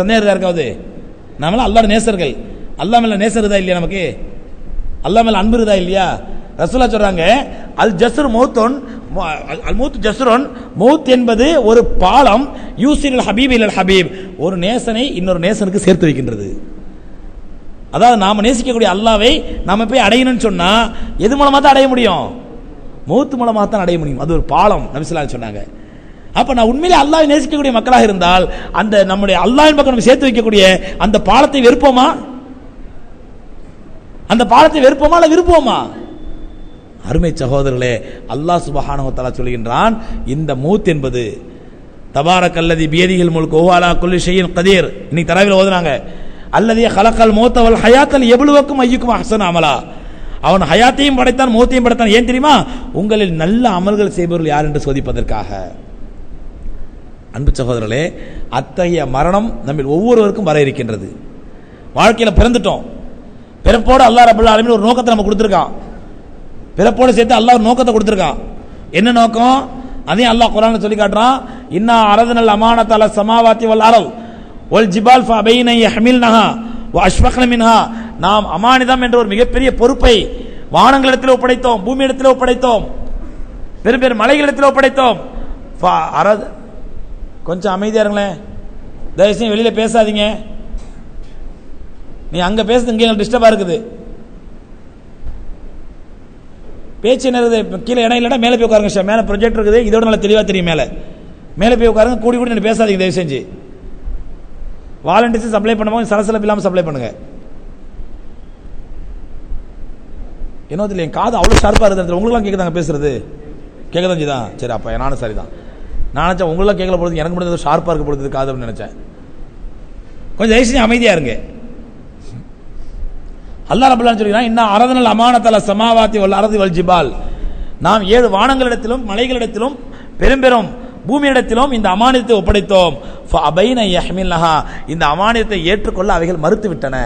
சந்தேகம் இருக்கா இருக்காது? நாமளும் அல்லாஹ்வுடைய நேசர்கள். அல்லாஹ் மேல நேசர் இருக்குதா இல்லையா? நமக்கு அல்லாஹ் மேல அன்பு இருக்குதா இல்லையா? ரசூலுல்லாஹ் சொல்றாங்க, அல் ஜஸ்ர் மௌத்துன், அல் மௌத் ஜஸ்ருன், மௌத் என்பது ஒரு பாலம், யூசில் ஹபீப் இலல் ஹபீப், ஒரு நேசனை இன்னொரு நேசனுக்கு சேர்த்து வைக்கின்றது. அதாவது நாம நேசிக்கக்கூடிய அல்லாஹ்வை நாம போய் அடையணும்னு சொன்னா எது மூலமா தான் அடைய முடியும்? மௌத் மூலமா தான் அடைய முடியும். அது ஒரு பாலம், நபி ஸல்லல்லாஹு அலைஹி சொன்னாங்க. அப்ப நான் உண்மையிலே அல்லாஹ்வை நேசிக்கக்கூடிய மக்களாக இருந்தால் அந்த நம்முடைய அல்லாஹ்வின் பக்கம் நம்ம சேர்த்து வைக்கக்கூடிய அந்த பாலத்தை வெறுப்போமா? அந்த பாலத்தை வெறுப்போமா அல்ல விருப்போமா? அருமை சகோதரர்களே, அல்லாஹ் சுப்ஹானஹு வ தஆலா சொல்கின்றான், இந்த மௌத் என்பது தபாரக்கல்லதி பியதிஹில் முல்கு வ அலா குல்லி ஷைஇன் கதீர். இன்னைக்கு தராவில ஓதுனாங்க, அல்லதி ஹலக்கல் மௌத்த வல் ஹயாத்த லியப்லுவக்கும் அய்யுக்கும் அஹ்ஸனு அமலா. அவன் ஹயாத்தையும் படைத்தான், மௌத்தையும் படைத்தான். ஏன் தெரியுமா? உங்களில் நல்ல அமல்கள் செய்பவர்கள் யார் என்று சோதிப்பதற்காக. அன்பு சகோதரர்களே, அத்தகைய மரணம் நம்ம ஒவ்வொருவருக்கும் வர இருக்கின்றது. வாழ்க்கையில பிறந்துட்டோம், பிறப்போடு அல்லாஹ் ரப்பல் ஆலமீன் ஒரு நோக்கத்தை நம்ம கொடுத்திருக்கான். பிறப்போடு சேர்த்து அல்லாஹ் ஒரு நோக்கத்தை கொடுத்திருக்கான். என்ன நோக்கம்? அதையும் அல்லாஹ் குர்ஆன்ல சொல்லி காட்டுறான். இன்னா அரதனல் அமானத அல ஸமாவாத்தி வல் அர்த் வல் ஜிபால் ஃபபைன யஹ்மில்னஹா வ அஷ்ஃபக்ன மின்ஹா. நாம் அமானிதம் என்ற ஒரு மிகப்பெரிய பொறுப்பை வானங்களிடத்தில் ஒப்படைத்தோம், பூமியிடத்தில் ஒப்படைத்தோம், பெரும் பெரும் மலைகளிடத்தில் ஒப்படைத்தோம். கொஞ்சம் அமைதியா இருங்களேன், தயவுசெய்து வெளியில பேசாதீங்க. நீ அங்க பேசுறது இங்க டிஸ்டர்பா இருக்குது. பேச்சு என்ன இருக்குது? கீழே இடம் இல்லைன்னா மேலே போய் உட்காருங்க. மேலே ப்ரொஜெக்ட் இருக்குது, இதோட நல்லா தெளிவா தெரியும். மேலே போய் உட்காருங்க. கூடி கூடி நீங்க பேசாதீங்க தயவு செஞ்சு. வாலண்டியர்ஸ் சப்ளை பண்ணும்போது சலசலப்பு இல்லாமல் சப்ளை பண்ணுங்க. என்ன தெரியல, என் காது அவ்வளோ ஷார்ப்பாக இருக்குது. உங்களுக்குலாம் கேட்குதாங்க பேசுறது? கேட்கதான் செய்தான். சரி, அப்போ நானும் சரிதான். நான் நினச்சேன் உங்களெல்லாம் கேட்கல பொழுது எனக்கு மட்டும் ஷார்ப்பாக இருக்க பொழுது காது அப்படின்னு நினச்சேன். கொஞ்சம் தயவு செஞ்சு அமைதியா இருங்க. அல்லாஹ் ரப்பல் ஆலமீன் சொல்கிறான், இன்ன அரதனல் அமானத அல ஸமாவாத்தி வல் அர்தி வல் ஜிபால். நாம் 7 வானங்களிடத்திலும் மலைகளிடத்திலும் பெரும் பெரும் பூமியிடத்திலும் இந்த அமானியத்தை ஒப்படைத்தோம். ஃபஅபைன யஹ்மில்னஹா, இந்த அமானியத்தை ஏற்றுக்கொள்ள அவைகள் மறுத்து விட்டன.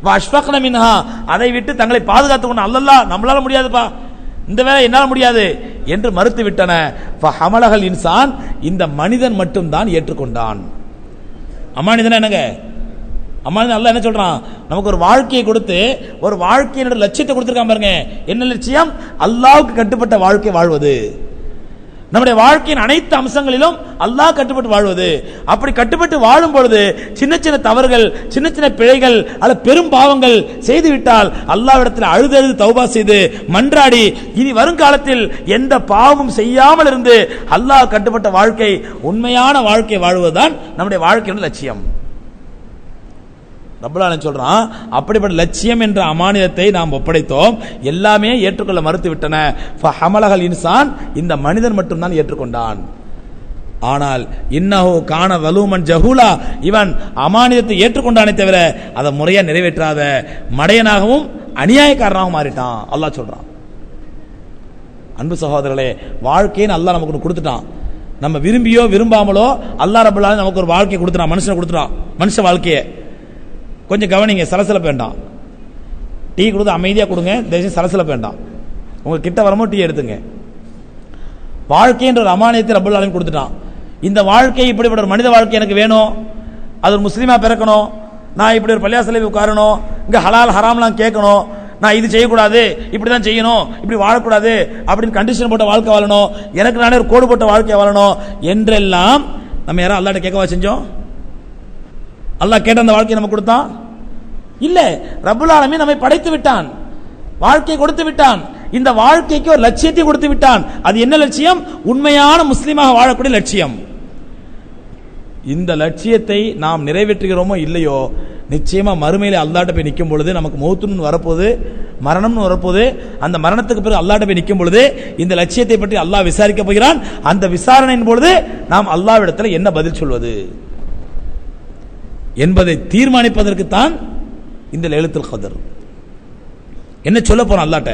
வஅஷ்ஃபக்ன மின்ஹா, அதை விட்டு தங்களை பாதுகாத்துக் கொண்டு அல்லாஹ் நம்மளால முடியாதுப்பா, இந்த வேலை என்னால் முடியாது என்று மறுத்து விட்டன. ஃபஹமலஹல் இன்சான், இந்த மனிதன் மட்டும் தான் ஏற்றுக்கொண்டான். அமானிதன் என்னங்க? அமானிதன் அல்லாஹ் என்ன சொல்றான்? நமக்கு ஒரு வாழ்க்கையை கொடுத்து ஒரு வாழ்க்கையினுடைய லட்சியத்தை கொடுத்திருக்கான் பாருங்க. என்ன லட்சியம்? அல்லாஹ்வுக்கு கட்டுப்பட்ட வாழ்க்கை வாழ்வது. நம்முடைய வாழ்க்கையின் அனைத்து அம்சங்களிலும் அல்லாஹ் கட்டுப்பட்டு வாழ்வது. அப்படி கட்டுப்பட்டு வாழும் பொழுது சின்ன சின்ன தவறுகள், சின்ன சின்ன பிழைகள் அல்ல பெரும் பாவங்கள் செய்துவிட்டால் அல்லாஹ்விடத்தில் அழுது தௌபா செய்து மன்றாடி இனி வருங்காலத்தில் எந்த பாவமும் செய்யாமல் இருந்து அல்லாஹ் கட்டுப்பட்ட வாழ்க்கை, உண்மையான வாழ்க்கை வாழ்வதுதான் நம்முடைய வாழ்க்கையின் லட்சியம். ரப்பல் ஆலமீன் சொல்றான், அப்படிப்பட்ட லட்சியம் என்ற அமானிதத்தை நாம் ஒப்படைத்தோம், எல்லாமே ஏற்றுக்கொள்ள மறுத்து விட்டன. ஃபஹமலஹல் இன்சான், இந்த மனிதன் மட்டும்தான் ஏற்றுக்கொண்டான். ஆனால் இன்னஹு கான வலூமன் ஜஹூலா, இவன் அமானிதத்தை ஏற்றுக்கொண்டானே தவிர அதை முறையா நிறைவேற்றாத மடையனாகவும் அநியாயக்காரனாகவும் மாறிட்டான். அல்லாஹ் சொல்றான். அன்பு சகோதரர்களே, வாழ்க்கையை அல்லாஹ் நமக்கு கொடுத்துட்டான். நம்ம விரும்பியோ விரும்பாமலோ அல்லாஹ் ரப்பல் ஆலமீன் நமக்கு ஒரு வாழ்க்கை கொடுத்துட்டான், மனுஷனை கொடுத்துட்டான், மனுஷ வாழ்க்கையை. கொஞ்சம் கவனிங்க, சலசலப்பு வேண்டாம். டீ கொடுத்து அமைதியாக கொடுங்க, தயவுசெய்து சலசலப்பு வேண்டாம். உங்க கிட்ட வரும்போது டீ எடுத்துங்க. வாழ்க்கைன்ற ஒரு அமானியத்தை ரப்பல் ஆலமீன் கொடுத்துட்டான். இந்த வாழ்க்கை, இப்படிப்பட்ட ஒரு மனித வாழ்க்கை எனக்கு வேணும், அது ஒரு முஸ்லீமா பிறக்கணும், நான் இப்படி ஒரு பள்ளியாசலை உட்காரணும், இங்கே ஹலால் ஹராம்லாம் கேட்கணும், நான் இது செய்யக்கூடாது, இப்படி தான் செய்யணும், இப்படி வாழக்கூடாது அப்படின்னு கண்டிஷன் போட்ட வாழ்க்கை வாழணும், எனக்கு நானே ஒரு கோடு போட்ட வாழ்க்கை வாழணும் என்றெல்லாம் நம்ம யாரும் அல்லாஹ்ட்ட கேட்கவா செஞ்சோம்? அல்லாஹ் கேட்ட அந்த வாழ்க்கையை நம்ம கொடுத்தான்? இல்ல. ரப்பல் ஆலமீன் நம்மை படைத்து விட்டான், வாழ்க்கையை கொடுத்து விட்டான், இந்த வாழ்க்கைக்கு ஒரு லட்சியத்தை கொடுத்து விட்டான். அது என்ன லட்சியம்? உண்மையான முஸ்லீமாக வாழக்கூடிய லட்சியம். இந்த லட்சியத்தை நாம் நிறைவேற்றுகிறோமோ இல்லையோ, நிச்சயமா மறுமையில அல்லாஹ்ட்ட போய் நிற்கும் பொழுது, நமக்கு மௌத்துன்னு வரப்போகுது, மரணம்னு வரப்போகுது, அந்த மரணத்துக்கு பிறகு அல்லாஹ்ட்ட போய் நிற்கும் பொழுது இந்த லட்சியத்தை பற்றி அல்லாஹ் விசாரிக்க போகிறான். அந்த விசாரணையின் பொழுது நாம் அல்லாஹ்விடத்தில் என்ன பதில் சொல்வது என்பதை தீர்மானிப்பதற்குத்தான் இந்த லைலத்துல் கத்ர். என்ன சொல்ல போறோம் அல்லாஹ்ட்ட?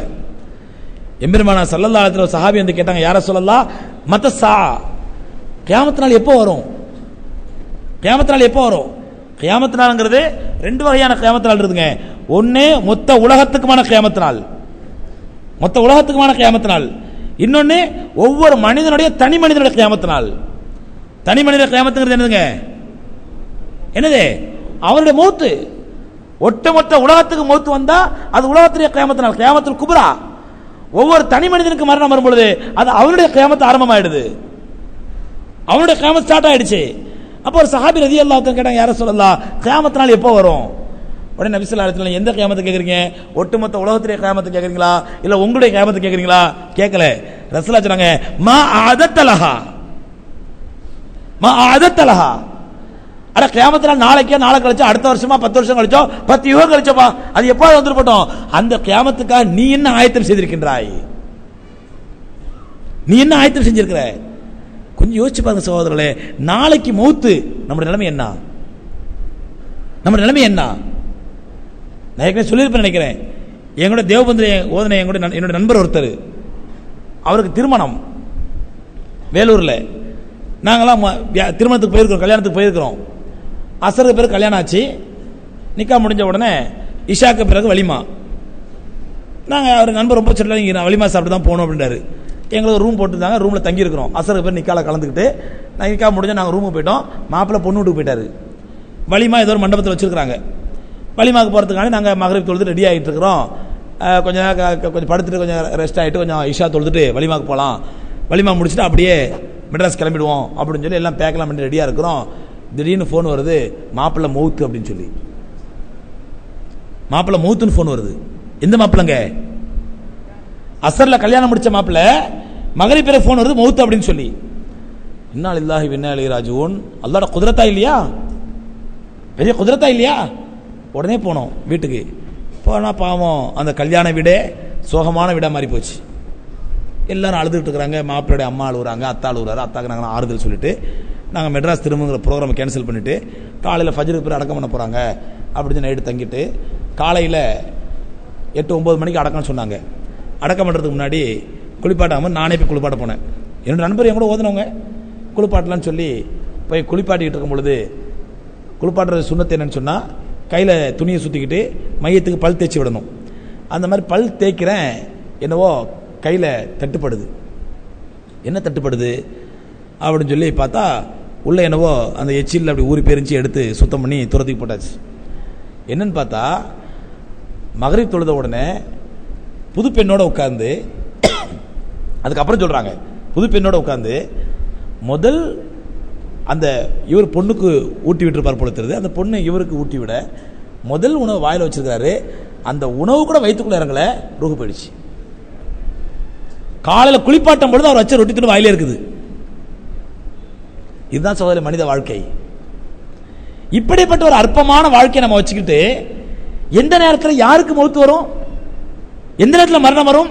எம்பெருமானார் ஸல்லல்லாஹு அலைஹி வஸல்லம் சஹாபி வந்து கேட்டாங்க, யா ரசூலல்லாஹ் மத்த சா, கியாமத் நாள் எப்போ வரும்? கியாமத் நாள் எப்போ வரும்? கியாமத் நாள்ங்கிறது ரெண்டு வகையான கியாமத் நாள் இருக்குங்க. ஒன்னு மொத்த உலகத்துக்குமான கியாமத் நாள், மொத்த உலகத்துக்குமான கியாமத் நாள். இன்னொன்னு ஒவ்வொரு மனிதனுடைய தனி மனிதனுடைய கியாமத் நாள். தனி மனித கியாமத்துங்கிறது என்னதுங்க? என்னது? அவருடைய மௌத்து. ஒட்டுமொத்த உலகத்துக்கு மௌத்து வந்தா அது உலகத்துடைய கியாமத் நாள், கியாமத்துல் குப்ரா. ஒவ்வொரு தனி மனிதனுக்கு மரணம் வரும் பொழுது அது அவருடைய கியாமத் ஆரம்பமாயிடுது, அவருடைய கியாமத் ஸ்டார்ட் ஆயிடுச்சு. அப்போ ஒரு சஹாபி ரலியல்லாஹு அன்ஹு கேட்டாங்க, யா ரசூலல்லாஹ் கியாமத் நாள் எப்போ வரும்? உடனே நபி ஸல்லல்லாஹு அலைஹி வஸல்லம், எந்த கியாமத்தை கேக்குறீங்க? ஒட்டுமொத்த உலகத்துடைய கியாமத்தை கேக்குறீங்களா இல்ல உங்களுடைய கியாமத்தை கேக்குறீங்களா? கேட்கல. ரசூலுல்லாஹ் சொன்னாங்க, மா ஆதத்தலஹா, மா ஆதத்தலஹா. அட கியாமத் நாள் நாளைக்கே, நாளை கழிச்சோ, அடுத்த வருஷமா, 10 வருஷம் கழிச்சோ, 10 யுகம் கழிச்சோப்பா, அது எப்போ வந்துட்டு போட்டோம். அந்த கியாமத்துக்காக நீ என்ன ஆயத்தம் செய்திருக்கின்றாய்? நீ என்ன ஆயத்தம் செஞ்சிருக்கிற? கொஞ்சம் யோசிச்சு பாருங்க சகோதரர்களே. நாளைக்கு மௌத்து, நம்முடைய நிலைமை என்ன? நம்முடைய நிலைமை என்ன? நான் ஏற்கனவே சொல்லியிருப்பேன் நினைக்கிறேன். எங்களோட தேவபந்து ஓதனை என்னோட நண்பர் ஒருத்தர், அவருக்கு திருமணம் வேலூர்ல. நாங்களாம் திருமணத்துக்கு போயிருக்கிறோம், கல்யாணத்துக்கு போயிருக்கிறோம். அசருக்கு பிறகு கல்யாணம் ஆச்சு, நிக்கா முடிஞ்ச உடனே இஷாக்கு பிறகு வலிமா. நாங்கள் அவர் நண்பர் ரொம்ப சொல்லிட்டு நான் வலிமா சாப்பிட்டு தான் போகணும் அப்படின்றாரு. எங்களுக்கு ஒரு ரூம் போட்டுருந்தாங்க, ரூமில் தங்கியிருக்கிறோம். அசருக்கு பேர் நிக்கால கலந்துக்கிட்டு நிக்கா முடிஞ்சா நாங்கள் ரூமுக்கு போயிட்டோம். மாப்பிள்ளை பொண்ணு வீட்டுக்கு போயிட்டாரு. வலிமா ஏதோ ஒரு மண்டபத்தில் வச்சிருக்கிறாங்க. வலிமாவுக்கு போகிறதுக்காண்டி நாங்கள் மகரிப் தொழுது ரெடி ஆகிட்டு இருக்கிறோம். கொஞ்சம் கொஞ்சம் படுத்துட்டு கொஞ்சம் ரெஸ்ட் ஆகிட்டு கொஞ்சம் இஷா தொழுதுட்டு வலிமாவுக்கு போகலாம், வலிமா முடிச்சுட்டு அப்படியே மெட்ராஸ் கிளம்பிடுவோம் அப்படின்னு சொல்லி எல்லாம் பேக்கலாம் பண்ணி ரெடியாக இருக்கிறோம். திடீர்னு ஃபோன் வருது, மாப்பிள்ளை மௌத்து அப்படின்னு சொல்லி. மாப்பிள்ளை மௌத்துன்னு ஃபோன் வருது. எந்த மாப்பிள்ளைங்க? அசர்ல கல்யாணம் முடிச்ச மாப்பிள்ளை, மகரிப் பிறகு ஃபோன் வருது மௌத்து அப்படின்னு சொல்லி. இன்னா லில்லாஹி வ இன்னா இலைஹி ராஜிஊன். அல்லாஹ்வோட குதிரத்தா இல்லையா? பெரிய குதிரத்தா இல்லையா? உடனே போனோம் வீட்டுக்கு. போனால் பாவம் அந்த கல்யாண வீடே சோகமான வீடாக மாறி போச்சு. எல்லாரும் அழுதுகிட்டு இருக்கிறாங்க. மாப்பிள்ளையோட அம்மா அழுகுறாங்க, அத்தா அழுகுறாரு. அத்தாக்கு நாங்கள் ஆறுதல் சொல்லிட்டு நாங்கள் மெட்ராஸ் திரும்புங்கிற ப்ரோக்ராமை கேன்சல் பண்ணிவிட்டு காலையில் ஃபஜ்ருக்கு பிறகு அடக்கம் பண்ண போகிறாங்க அப்படின்னு நைட்டு தங்கிட்டு காலையில் 8-9 மணிக்கு அடக்கம்னு சொன்னாங்க. அடக்கம் பண்ணுறதுக்கு முன்னாடி குளிப்பாட்டாமல் நானே போய் குளிப்பாட்ட போனேன். என்னோட நண்பர் என் கூட ஓதுனவங்க, குளிப்பாட்டலான்னு சொல்லி போய் குளிப்பாட்டிக்கிட்டு இருக்கும் பொழுது, குளிப்பாட்டுறது சுண்ணத்து என்னன்னு சொன்னால் கையில் துணியை சுற்றிக்கிட்டு மையத்துக்கு பல் தேய்ச்சி விடணும். அந்த மாதிரி பல் தேய்க்கிறேன், என்னவோ கையில் தட்டுப்படுது. என்ன தட்டுப்படுது அப்படின்னு சொல்லி பார்த்தா உள்ளே என்னவோ அந்த எச்சில் அப்படி ஊறி பெரிஞ்சு எடுத்து சுத்தம் பண்ணி துரத்துக்கு போட்டாச்சு. என்னன்னு பார்த்தா மகரிப் தொழுத உடனே புது பெண்ணோட உட்கார்ந்து, அதுக்கப்புறம் சொல்கிறாங்க, புது பெண்ணோட உட்கார்ந்து முதல் அந்த இவர் பொண்ணுக்கு ஊட்டி விட்டுருப்பார் பொழுது, அந்த பொண்ணு இவருக்கு ஊட்டி விட முதல் உணவு வாயில் வச்சிருக்காரு. அந்த உணவு கூட வயிற்றுக்குள்ள இறங்கல, ரூஹு போயிடுச்சு. காலையில் குளிப்பாட்டும் பொழுது அவர் வச்ச ரொட்டி துண்டு வாயிலே இருக்குது. இதுதான் சகோதர மனித வாழ்க்கை. இப்படிப்பட்ட ஒரு அற்பமான வாழ்க்கையை நம்ம வச்சுக்கிட்டு எந்த நேரத்தில் யாருக்கு மௌத்து வரும், எந்த நேரத்தில் மரணம் வரும்,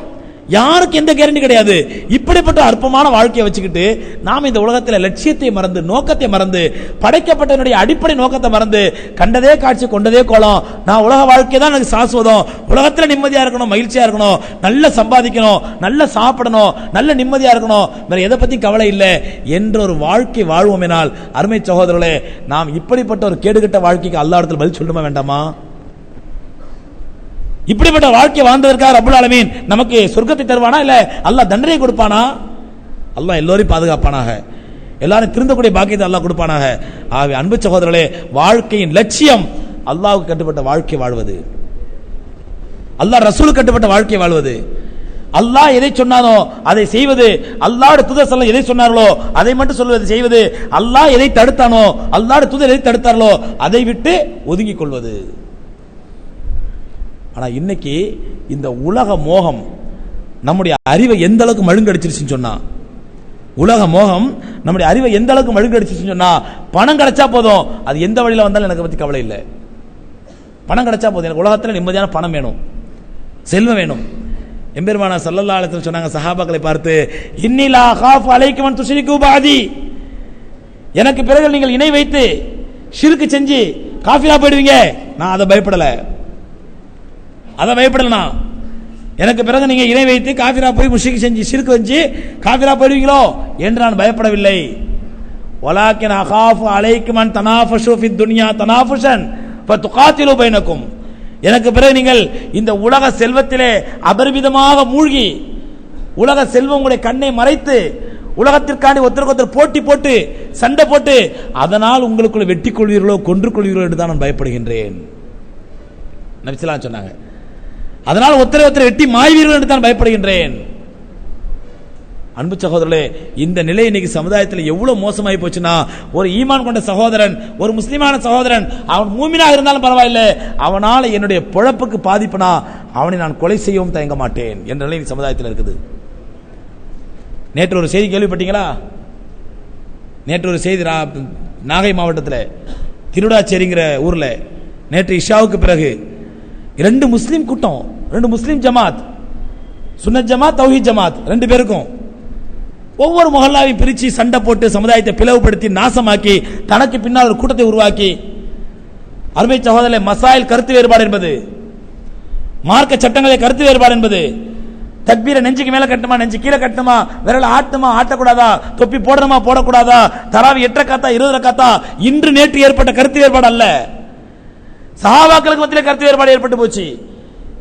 யாருக்கு எந்த கேரண்டி கிடையாது. இப்படிப்பட்ட அற்பமான வாழ்க்கையை வச்சுக்கிட்டு நாம் இந்த உலகத்தில் லட்சியத்தை மறந்து, நோக்கத்தை மறந்து, படைக்கப்பட்டவனுடைய அடிப்படை நோக்கத்தை மறந்து, கண்டதே காட்சி கொண்டதே கோலம், நான் உலக வாழ்க்கை தான் எனக்கு சாஸ்வதம், உலகத்தில் நிம்மதியா இருக்கணும், மகிழ்ச்சியா இருக்கணும், நல்ல சம்பாதிக்கணும், நல்ல சாப்பிடணும், நல்ல நிம்மதியா இருக்கணும், வேற எதை பத்தி கவலை இல்லை என்ற ஒரு வாழ்க்கை வாழ்வோமேனால், அருமை சகோதரர்களே, நாம் இப்படிப்பட்ட ஒரு கேடுகட்ட வாழ்க்கைக்கு அல்லாஹ் இடத்துல பதில் சொல்லுமா வேண்டாமா? இப்படிப்பட்ட வாழ்க்கை வாழ்ந்ததற்காக ரப்பல் ஆலமீன் நமக்கு சொர்க்கத்தை தருவானா, இல்ல அல்லாஹ் தண்டனை கொடுப்பானா? அல்லாஹ் எல்லோரையும் பாதுகாப்பானாக, எல்லாரும் திருந்தக்கூடிய பாக்கியத்தை அல்லாஹ் கொடுப்பானாக. ஆகவே அன்பு சகோதரர்களே, வாழ்க்கையின் லட்சியம் அல்லாஹ்வுக்கு கட்டுப்பட்ட வாழ்க்கை வாழ்வது, அல்லாஹ் ரசூலுக்கு கட்டுப்பட்ட வாழ்க்கை வாழ்வது, அல்லாஹ் எதை சொன்னானோ அதை செய்வது, அல்லாஹ்வுடைய தூதர் ஸல்லல்லாஹு எதை சொன்னார்களோ அதை மட்டும் சொல்வது செய்வது, அல்லாஹ் எதை தடுத்தானோ, அல்லாஹ்வுடைய தூதர் எதை தடுத்தார்களோ அதை விட்டு ஒதுங்கிக் கொள்வது. ஆனா இன்னைக்கு இந்த உலக மோகம் நம்முடைய அறிவை எந்த அளவுக்கு மழுங்கடிச்சிருச்சுன்னு சொன்னா, உலக மோகம் நம்முடைய அறிவை எந்த அளவுக்கு மழுங்கடிச்சிருச்சுன்னு சொன்னா, பணம் கிடைச்சா போதும், அது எந்த வழியில வந்தாலும் எனக்கு பத்தி கவலை இல்லை. பணம் கிடைச்சா போதும், எனக்கு உலகத்தில் நிம்மதியான பணம் வேணும், செல்வம் வேணும். எம்பெருமானார் ஸல்லல்லாஹு அலைஹி வஸல்லம் சொன்னாங்க சஹாபாக்களை பார்த்து, இன்னி லா அகாஃபு அலைக்கும் அன் துஷ்ரிகு பஅதி, எனக்கு பிறகு நீங்கள் இணை வைத்து ஷிர்க் செஞ்சு காஃபிரா போயிடுவீங்க, நான் அதை பயப்படல, அதை பயப்படலாம். எனக்கு பிறகு நீங்க இணை வைத்து காஃபிரா போய் முஷ்ரிக் செஞ்சு ஷிர்க் செஞ்சு காஃபிரா போயிடுவீங்களோ என்று நான் பயப்படவில்லை. வலாக்கின் அகாஃபு அலைக்கும் அன் தனாஃபஷு ஃபித் துன்யா தனாஃபுஷன் ஃபதுகாத்திலு பைனக்கும், எனக்கு பிறகு நீங்கள் இந்த உலக செல்வத்திலே அபரிமிதமாக மூழ்கி, உலக செல்வம் உங்களுடைய கண்ணை மறைத்து, உலகத்திற்காண்டி ஒருத்தருக்கு ஒருத்தர் போட்டி போட்டு சண்டை போட்டு அதனால் உங்களுக்குள்ள வெட்டி கொள்வீர்களோ கொன்று கொள்வீர்களோ என்று தான் நான் பயப்படுகின்றேன் நபி ஸல்லல்லாஹு அலைஹி சொன்னாங்க. அதனால் ஒருத்தரை ஒருத்தர் வெட்டி மாய்வீர்கள் என்று தான் பயப்படுகின்றேன். அன்பு சகோதரர்களே, இந்த நிலை இன்னைக்கு சமுதாயத்தில் எவ்வளவு மோசமாகி போச்சுன்னா, ஒரு ஈமான் கொண்ட சகோதரன், ஒரு முஸ்லிமான சகோதரன், அவன் மூமினாக இருந்தாலும் பரவாயில்லை, அவனால் என்னுடைய பொழப்புக்கு பாதிப்புனா அவனை நான் கொலை செய்யவும் தயங்க மாட்டேன் என்ற நிலை சமுதாயத்தில் இருக்குது. நேற்று ஒரு செய்தி கேள்விப்பட்டீங்களா? நேற்று ஒரு செய்தி நாகை மாவட்டத்தில் திருடாச்சேரிங்கிற ஊர்ல நேற்று இஷாவுக்கு பிறகு 2 முஸ்லீம் கூட்டம், 2 முஸ்லீம் ஜமாத், சுன்னத் ஜமாத், தௌஹீத் ஜமாத், 2 பேருக்கும் ஒவ்வொரு முஹல்லாவையும் பிரிச்சு சண்டை போட்டு சமுதாயத்தை பிளவுபடுத்தி நாசமாக்கி தனக்கு பின்னால் ஒரு கூட்டத்தை உருவாக்கி, அருமை சகோதரர்களே, மசாயில் கருத்து வேறுபாடு என்பது, மார்க்க சட்டங்களை கருத்து வேறுபாடு என்பது, தக்பீரை நெஞ்சுக்கு மேல கட்டணுமா, நெஞ்சு கீழே கட்டணுமா, விரல ஆட்டுமா ஆட்டக்கூடாதா, தொப்பி போடணுமா போடக்கூடாதா, தராவி 8 ரக்காத்தா 20 ரக்காத்தா, இன்று நேற்று ஏற்பட்ட கருத்து வேறுபாடு அல்ல, சஹாபாக்களுக்கு மத்தியிலே கருத்து வேறுபாடு ஏற்பட்டு போச்சு.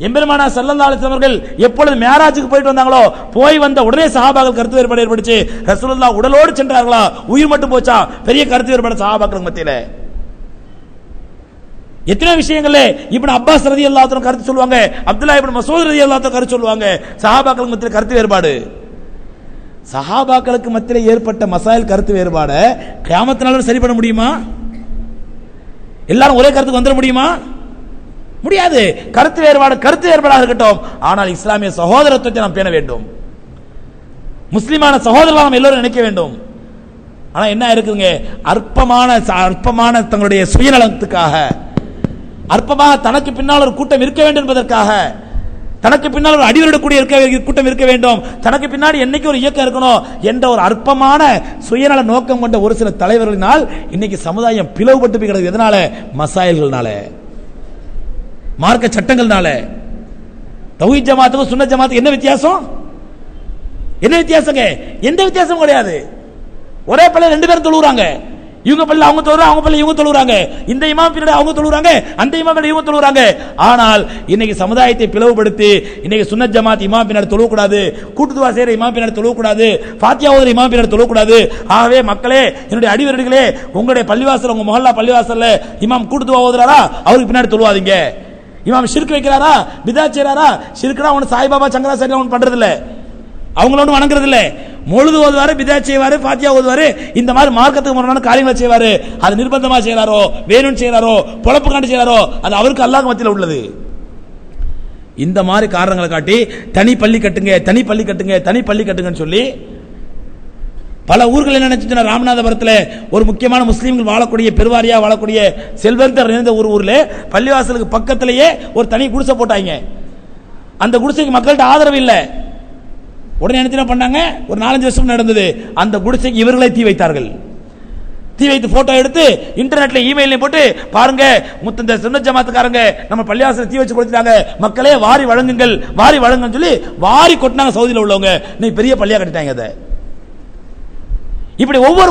எம்பெருமானார் ஸல்லல்லாஹு அலைஹி வஸல்லம் அவர்கள் எப்பொழுது மிஅராஜுக்கு போயிட்டு வந்தாங்களோ, போய் வந்த உடனே சஹாபாக்கள் கருத்து வேறுபாடு ஏற்பட்டுச்சு. ரசூலுல்லாஹ் உடலோடு சென்றார்களா, உயிர் மட்டும் போச்சா? பெரிய கருத்து வேறுபாடு சஹாபாக்களுக்கு மத்தியிலே. எத்தனை விஷயங்கள்ல இப்னு அப்பாஸ் ரலியல்லாஹு அன்ஹு கருத்து சொல்லுவாங்க, அப்துல்லாஹ் இப்னு மஸ்ஊத் ரலியல்லாஹு அன்ஹு கருத்து சொல்லுவாங்க. சஹாபாக்களுக்கு மத்தியிலே கருத்து வேறுபாடு. சஹாபாக்களுக்கு மத்தியிலே ஏற்பட்ட மசாயில் கருத்து வேறுபாடு கியாமத் சரி பண்ண முடியுமா? எல்லாரும் ஒரே கருத்துக்கு வந்துட முடியுமா? முடியாது. கருத்து வேறுபாடு கருத்து வேறுபாடாக இருக்கட்டும், ஆனால் இஸ்லாமிய சகோதரத்துவத்தை நாம் பேண வேண்டும், முஸ்லிமான சகோதரர்களாக நாம் எல்லோரும் நினைக்க வேண்டும். ஆனா என்ன இருக்குங்க, அற்பமான தங்களுடைய சுயநலத்துக்காக, அற்பமாக தனக்கு பின்னால் ஒரு கூட்டம் இருக்க வேண்டும் என்பதற்காக, தனக்கு பின்னால் ஒரு அடிவரக்கூடிய கூட்டம் இருக்க வேண்டும், தனக்கு பின்னாடி என்னைக்கு ஒரு இயக்கம் இருக்கணும் என்ற ஒரு அற்பமான சுயநல நோக்கம் கொண்ட ஒரு சில தலைவர்களினால் இன்னைக்கு சமுதாயம் பிளவுபட்டு போய் கிடக்குது. எதனால? மசாயில்கள்னால, மார்க்க சட்டங்கள்னால. தௌஹீத் ஜமாத்துக்கும் சுன்னத் ஜமாத்துக்கும் என்ன வித்தியாசம்? என்ன வித்தியாசங்க? எந்த வித்தியாசமும் கிடையாது. ஒரே பள்ளியில் 2 பேரும் தொழுகிறாங்க. இவங்க பள்ளியில் அவங்க தொழுறாங்க, அவங்க பள்ளியில் இவங்க தொழுகிறாங்க. இந்த இமாம் பின்னாடி அவங்க தொழுகிறாங்க, அந்த இமாம் பின்னாடி இவங்க தொழுகிறாங்க. ஆனால் இன்னைக்கு சமுதாயத்தை பிளவுபடுத்தி இன்னைக்கு சுன்னத் ஜமாத் இமாம் பின்னாடி தொழக்கூடாது, கூட்டுதுவா செய்யற இமாம் பின்னாடி தொழக்கூடாது, ஃபாத்தியா ஓதுற இமாம் பின்னாடி தொழக்கூடாது. ஆகவே மக்களே, என்னுடைய அடிவர்களே, உங்களுடைய பள்ளிவாசல், உங்க மொஹல்லா பள்ளிவாசல்ல இமாம் கூட்டுதுவா ஓதுறாரா, அவருக்கு பின்னாடி தொழுவாதீங்க. இமாம் ஷிர்க் வைக்கிறாரா, பிதாத் செய்றாரா, ஷிர்க்னா ஒன்னு சாய்பாபா சங்கராச்சாரியா ஒன்னு பண்றது இல்ல, அவங்கள ஒன்றும் வணங்குறது இல்லை. மொழுது ஓதுவாரு, பிதாத் செய்வாரு, ஃபாத்தியா ஓதுவாரு, இந்த மாதிரி மார்க்கத்துக்கு முரணான காரியங்களை செய்வாரு. அது நிர்பந்தமா செய்யறாரோ, வேணும்னு செய்யறாரோ, பொழப்பு காண்டி செய்யறாரோ, அது அவருக்கு அல்லாஹ் மத்தியில் உள்ளது. இந்த மாதிரி காரணங்களை காட்டி தனி பள்ளி கட்டுங்க, தனி பள்ளி கட்டுங்க, தனி பள்ளி கட்டுங்கன்னு சொல்லி பல ஊர்கள் என்ன நினைச்சுன்னா, ராமநாதபுரத்தில் ஒரு முக்கியமான முஸ்லீம்கள் வாழக்கூடிய, பெருவாரியா வாழக்கூடிய செல்வந்தர் நிறைந்த ஒரு ஊர்ல பள்ளிவாசலுக்கு பக்கத்திலேயே ஒரு தனி குடிசை போட்டாங்க. அந்த குடிசைக்கு மக்கள்கிட்ட ஆதரவு இல்லை. உடனே என்ன பண்ணாங்க, ஒரு 4-5 வருஷம் நடந்தது. அந்த குடிசைக்கு இவர்களே தீ வைத்தார்கள். தீ வைத்து போட்டோ எடுத்து இன்டர்நெட்ல இமெயிலையும் போட்டு, பாருங்க இந்த சுன்னத் ஜமாத்துக்காரங்க நம்ம பள்ளிவாசல் தீ வச்சு கொடுத்துட்டாங்க, மக்களே வாரி வழங்குங்கள், வாரி வழங்குன்னு சொல்லி வாரி கொட்டினாங்க. சவுதியில் உள்ளவங்க இன்னைக்கு பெரிய பள்ளியா கட்டிட்டாங்க. அதை இப்படி ஒவ்வொரு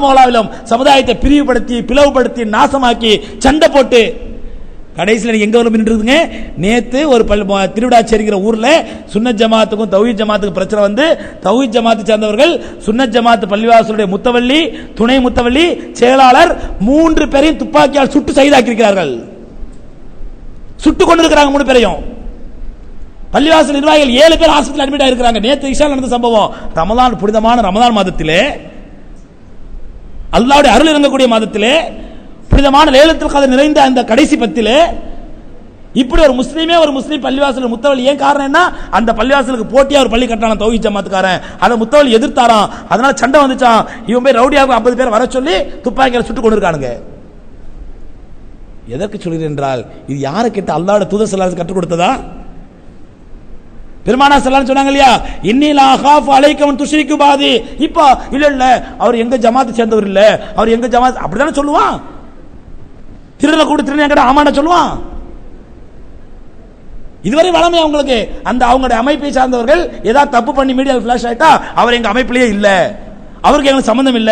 மொஹல்லாவிலும் சமுதாயத்தை பிரிவுபடுத்தி, பிளவுபடுத்தி, நாசமாக்கி, சண்டை போட்டு கடைசியில் எங்க வந்து நின்றுதுங்க. நேத்து ஒரு திருவிடாச்சேரிங்கிற ஊர்ல சுன்னத் ஜமாத்துக்கும் தௌஹீத் ஜமாத்துக்கும் பிரச்சனை வந்து, தௌஹீத் ஜமாத்தை சேர்ந்தவர்கள் சுன்னத் ஜமாத் பள்ளிவாசலுடைய முத்தவல்லி, துணை முத்தவல்லி, செயலாளர் 3 பேரையும் துப்பாக்கியால் சுட்டு சைதாக்கி இருக்கிறார்கள். சுட்டு கொண்டிருக்கிறாங்க 3 பேரையும். பள்ளிவாசல் நிர்வாகிகள் 7 பேர் ஆஸ்பத்திரியில் அட்மிட் ஆயிருக்கிறாங்க. நேற்று இஷா நடந்த சம்பவம். ரமலான், புனிதமான ரமலான் மாதத்திலே, அல்லாஹ்வுடைய அருள் இறங்கக்கூடிய மாதத்திலே, புனிதமான லைலத்துல் கத்ர் நிறைந்த அந்த கடைசி 10 இப்படி ஒரு முஸ்லீம் பள்ளிவாசல் முத்தவல்லி. ஏன் காரணம் என்ன, அந்த பள்ளிவாசலுக்கு போட்டியா ஒரு பள்ளி கட்டினான் தௌஹீத் ஜமாத்துக்காரன். அதை முத்தவல்லி எதிர்த்தாராம். அதனால சண்டை வந்துச்சான். இவன் போய் ரவுடியாக 50 பேர் வர சொல்லி துப்பாக்கியால் சுட்டு கொண்டிருக்கானுங்க. எதற்கு சொல்கிறேன் என்றால், இது யாரை கேட்ட அல்லாஹ்வுடைய தூதர் ஸல்லல்லாஹு அலைஹி வஸல்லம் கற்றுக் கொடுத்ததா? பெருமானா ஸல்லல்லாஹு சொன்னாங்க இல்லையா, இன்னி லா அகாஃபு அலைக்கும் துஷ்ரிகு பாதி. இப்போ இல்ல அவர் எங்க ஜமாத்தை சேர்ந்தவர் இல்ல, அவர் எங்க ஜமாத் அப்படிதானே சொல்லுவான். திருடல கூட திருடன் என்கிட்ட ஆமாண்ட சொல்லுவான். இதுவரை வளமை அவங்களுக்கு அந்த அவங்களுடைய அமைப்பை சார்ந்தவர்கள் ஏதாவது தப்பு பண்ணி மீடியாவில் ஃபிளாஷ் ஆயிட்டா, அவர் எங்க அமைப்பிலேயே இல்ல, அவருக்கு எங்களுக்கு சம்பந்தம் இல்ல.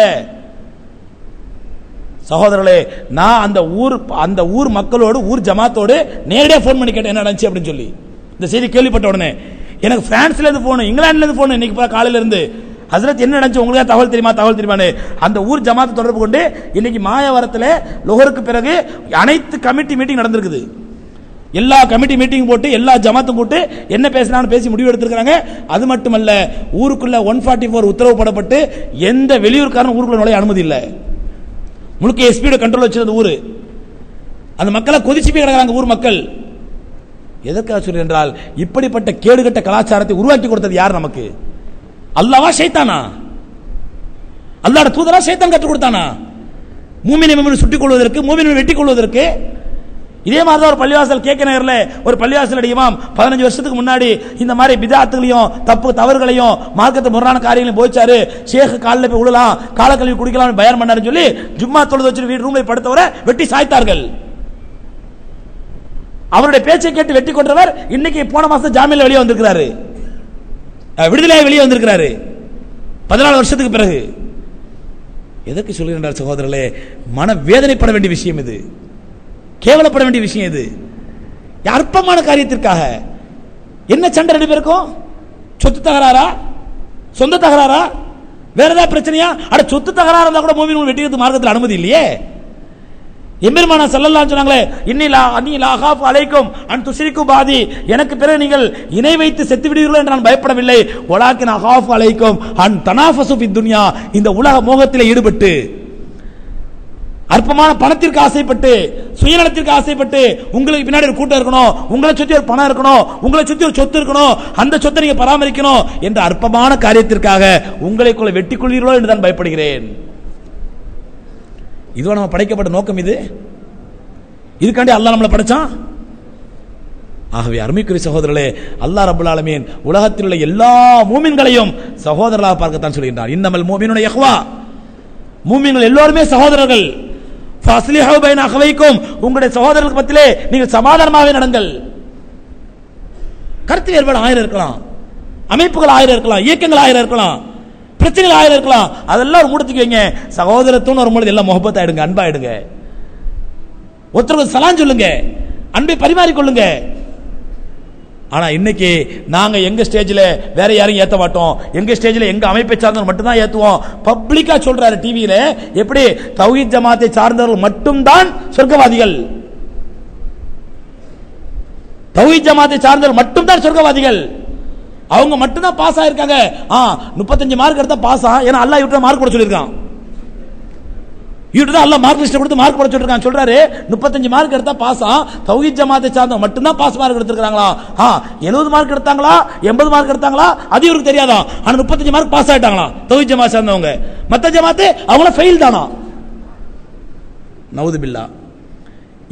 சகோதரர்களே, நான் அந்த ஊர் மக்களோடு, ஊர் ஜமாத்தோடு நேரடியாக போன் பண்ணி கேட்டேன் என்ன நடந்துச்சு அப்படின்னு சொல்லி. இந்த செய்தி கேள்விப்பட்ட உடனே எனக்கு பிரான்ஸ்ல இருந்து போன், இங்கிலாந்துல இருந்து போன், இன்னைக்கு காலையில இருந்து, ஹஸ்ரத் என்ன நடந்துச்சு உங்களுக்கு தகவல் தெரியுமான்னு அந்த ஊர் ஜமாத்தை தொடர்பு கொண்டு இன்னைக்கு மாயவரத்தில் லோஹருக்கு பிறகு அனைத்து கமிட்டி மீட்டிங் நடந்திருக்குது. எல்லா கமிட்டி மீட்டிங் போட்டு எல்லா ஜமாத்தும் கூட்டு என்ன பேசினாலும் பேசி முடிவு எடுத்திருக்காங்க. அது மட்டுமல்ல, ஊருக்குள்ள 144 உத்தரவு போடப்பட்டு எந்த வெளியூர்காரன் ஊருக்குள்ள நுழைய அனுமதி இல்லை. முழுக்க எஸ்பியோட கண்ட்ரோல் வச்சிருந்த ஊரு. அந்த மக்களை கொதிச்சு போய் கிடக்கிறாங்க ஊர் மக்கள். எதற்காக சொல்றேன் என்றால், இப்படிப்பட்ட கேடுகட்ட கலாச்சாரத்தை உருவாக்கி கொடுத்தது யார் நமக்கு? அல்லாஹ்வா ஷைத்தானா? அல்லாஹ்வுடைய தூதரா ஷைத்தான் கற்றுக் கொடுத்தானா? மூமினை சுட்டிக் கொள்வதற்கு, மூமினை வெட்டிக் கொள்வதற்கு. இதே மாதிரி தான் ஒரு பள்ளிவாசல் கேக்க நகர்ல ஒரு பள்ளிவாசல் இமாம் 15 வருஷத்துக்கு முன்னாடி இந்த மாதிரி பிதாத்துகளையும் தவறுகளையும் மார்க்கத்து முரணான காரியங்களையும் போய்ச்சாரு. ஷேக் காலில் போய் விழலாம், காலக்கல்வி குடிக்கலாம் பயன் பண்ணாருன்னு சொல்லி ஜும்மா தொழுது வச்சு வீடு ரூம்ல படுத்தவரை வெட்டி சாய்த்தார்கள். அவருடைய பேச்சை கேட்டு வெட்டி கொண்டவர் இன்னைக்கு போன மாசம் ஜாமீன்ல வெளியே வந்திருக்கிறாரு, விடுதலையாக வெளியே வந்திருக்கிறாரு 14 வருஷத்துக்கு பிறகு. எதற்கு சொல்லுகின்றார் சகோதரர்களே? மன வேதனைப்பட வேண்டிய விஷயம் இது, கேவலப்பட வேண்டிய விஷயம் இது. அற்பமான காரியத்திற்காக என்ன சண்டை 2 பேருக்கும்? சொத்து தகராறா, சொந்த தகராறா, வேற ஏதாவது பிரச்சனையா? அட சொத்து தகராறு இருந்தா கூட மூமின் வெட்டிக்கிறது மார்க்கத்தில் அனுமதி இல்லையே. எம்பெருமானா ஸல்லல்லாஹு அலைஹி சொன்னாங்களே, இன்னி லா அகாஃபு அலைக்கும் அன் துஷ்ரிகு பாதி, எனக்கு பிறகு நீங்கள் இணை வைத்து செத்து விடுவீர்களோ என்று நான் பயப்படவில்லை. வலாக்கின் அகாஃபு அலைக்கும் அன் தனாஃபசு ஃபித் துன்யா, இந்த உலக மோகத்தில் ஈடுபட்டு அற்பமான பணத்திற்கு ஆசைப்பட்டு சுயநலத்திற்கு ஆசைப்பட்டு உங்களுக்கு பின்னாடி ஒரு கூட்டம் இருக்கணும், உங்களை சுத்தி ஒரு பணம் இருக்கணும், உங்களை சுத்தி ஒரு சொத்து இருக்கணும், அந்த சொத்தை நீங்க பராமரிக்கணும் என்ற அற்பமான காரியத்திற்காக உங்களுக்குள்ள வெட்டிக் கொள்வீர்களோ என்று நான் பயப்படுகிறேன். இதுவா நம்ம படைக்கப்பட்ட நோக்கம்? இதுக்காண்டி அல்லாஹ் நம்மளை படைச்சான். ஆகவே அருமைக்குரிய சகோதரர்களே, அல்லாஹ் ரப்பல் ஆலமீன் உலகத்தில் உள்ள எல்லா மூமின்களையும் சகோதரர்களாக பார்க்கத்தான் சொல்கின்றார். இன்னமல் மூமினூன இஹ்வா, மூமின்கள் எல்லோருமே சகோதரர்கள். ஃபஸ்லிஹு பைன அஹ்வைக்கும், உங்களுடைய சகோதரர்களுக்கு மத்தியிலே நீங்கள் சமாதானமாக நடங்கள். கருத்து வேறுபாடு 1000 இருக்கலாம், அமைப்புகள் 1000 இருக்கலாம், இயக்கங்கள் 1000 இருக்கலாம், பிரச்சனைகள் ஆயிரம் இருக்கலாம், அதெல்லாம் ஒரு மூடத்துக்கு வைங்க. சகோதரத்துவம் வரும்பொழுது எல்லாம் முகப்பத் ஆயிடுங்க, அன்பாயிடுங்க. ஒருத்தருக்கு சலாம் சொல்லுங்க, அன்பை பரிமாறிக்கொள்ளுங்க. ஆனா இன்னைக்கு நாங்க எங்க ஸ்டேஜ்ல வேற யாரையும் ஏத்த மாட்டோம், எங்க ஸ்டேஜ்ல எங்க அமைப்பை சார்ந்தவர்கள் மட்டும் தான் ஏத்துவோம். பப்ளிக்கா சொல்றாரு டிவியில, எப்படி தௌஹீத் ஜமாத்தை சார்ந்தவர்கள் மட்டும்தான் சொர்க்கவாதிகள், தௌஹீத் ஜமாத்தை சார்ந்தவர்கள் மட்டும்தான் சொர்க்கவாதிகள், அவங்க மட்டும்தான் பாஸ் ஆயிருக்காங்க. 35 மார்க் எடுத்தா பாஸ் ஆ, ஏன்னா அல்லாஹ் இவர்கிட்ட மார்க் போட சொல்லியிருக்கான். இவர்கிட்ட அல்லாஹ் மார்க் லிஸ்ட் கொடுத்து மார்க் போட சொல்லிருக்கான். சொல்றாரு 35 மார்க் எடுத்தா பாஸ் ஆ, தௌஹீத் ஜமாத்தை சார்ந்தவங்க மட்டும்தான் பாஸ் மார்க் எடுத்திருக்காங்களா? 70 மார்க் எடுத்தாங்களா 80 மார்க் எடுத்தாங்களா அது இவருக்கு தெரியாதா? ஆனா 35 மார்க் பாஸ் ஆயிட்டாங்களா தௌஹீத் ஜமாத் சார்ந்தவங்க. மத்த ஜமாத்து அவங்கள ஃபெயில் தானா? நவுது பில்லா.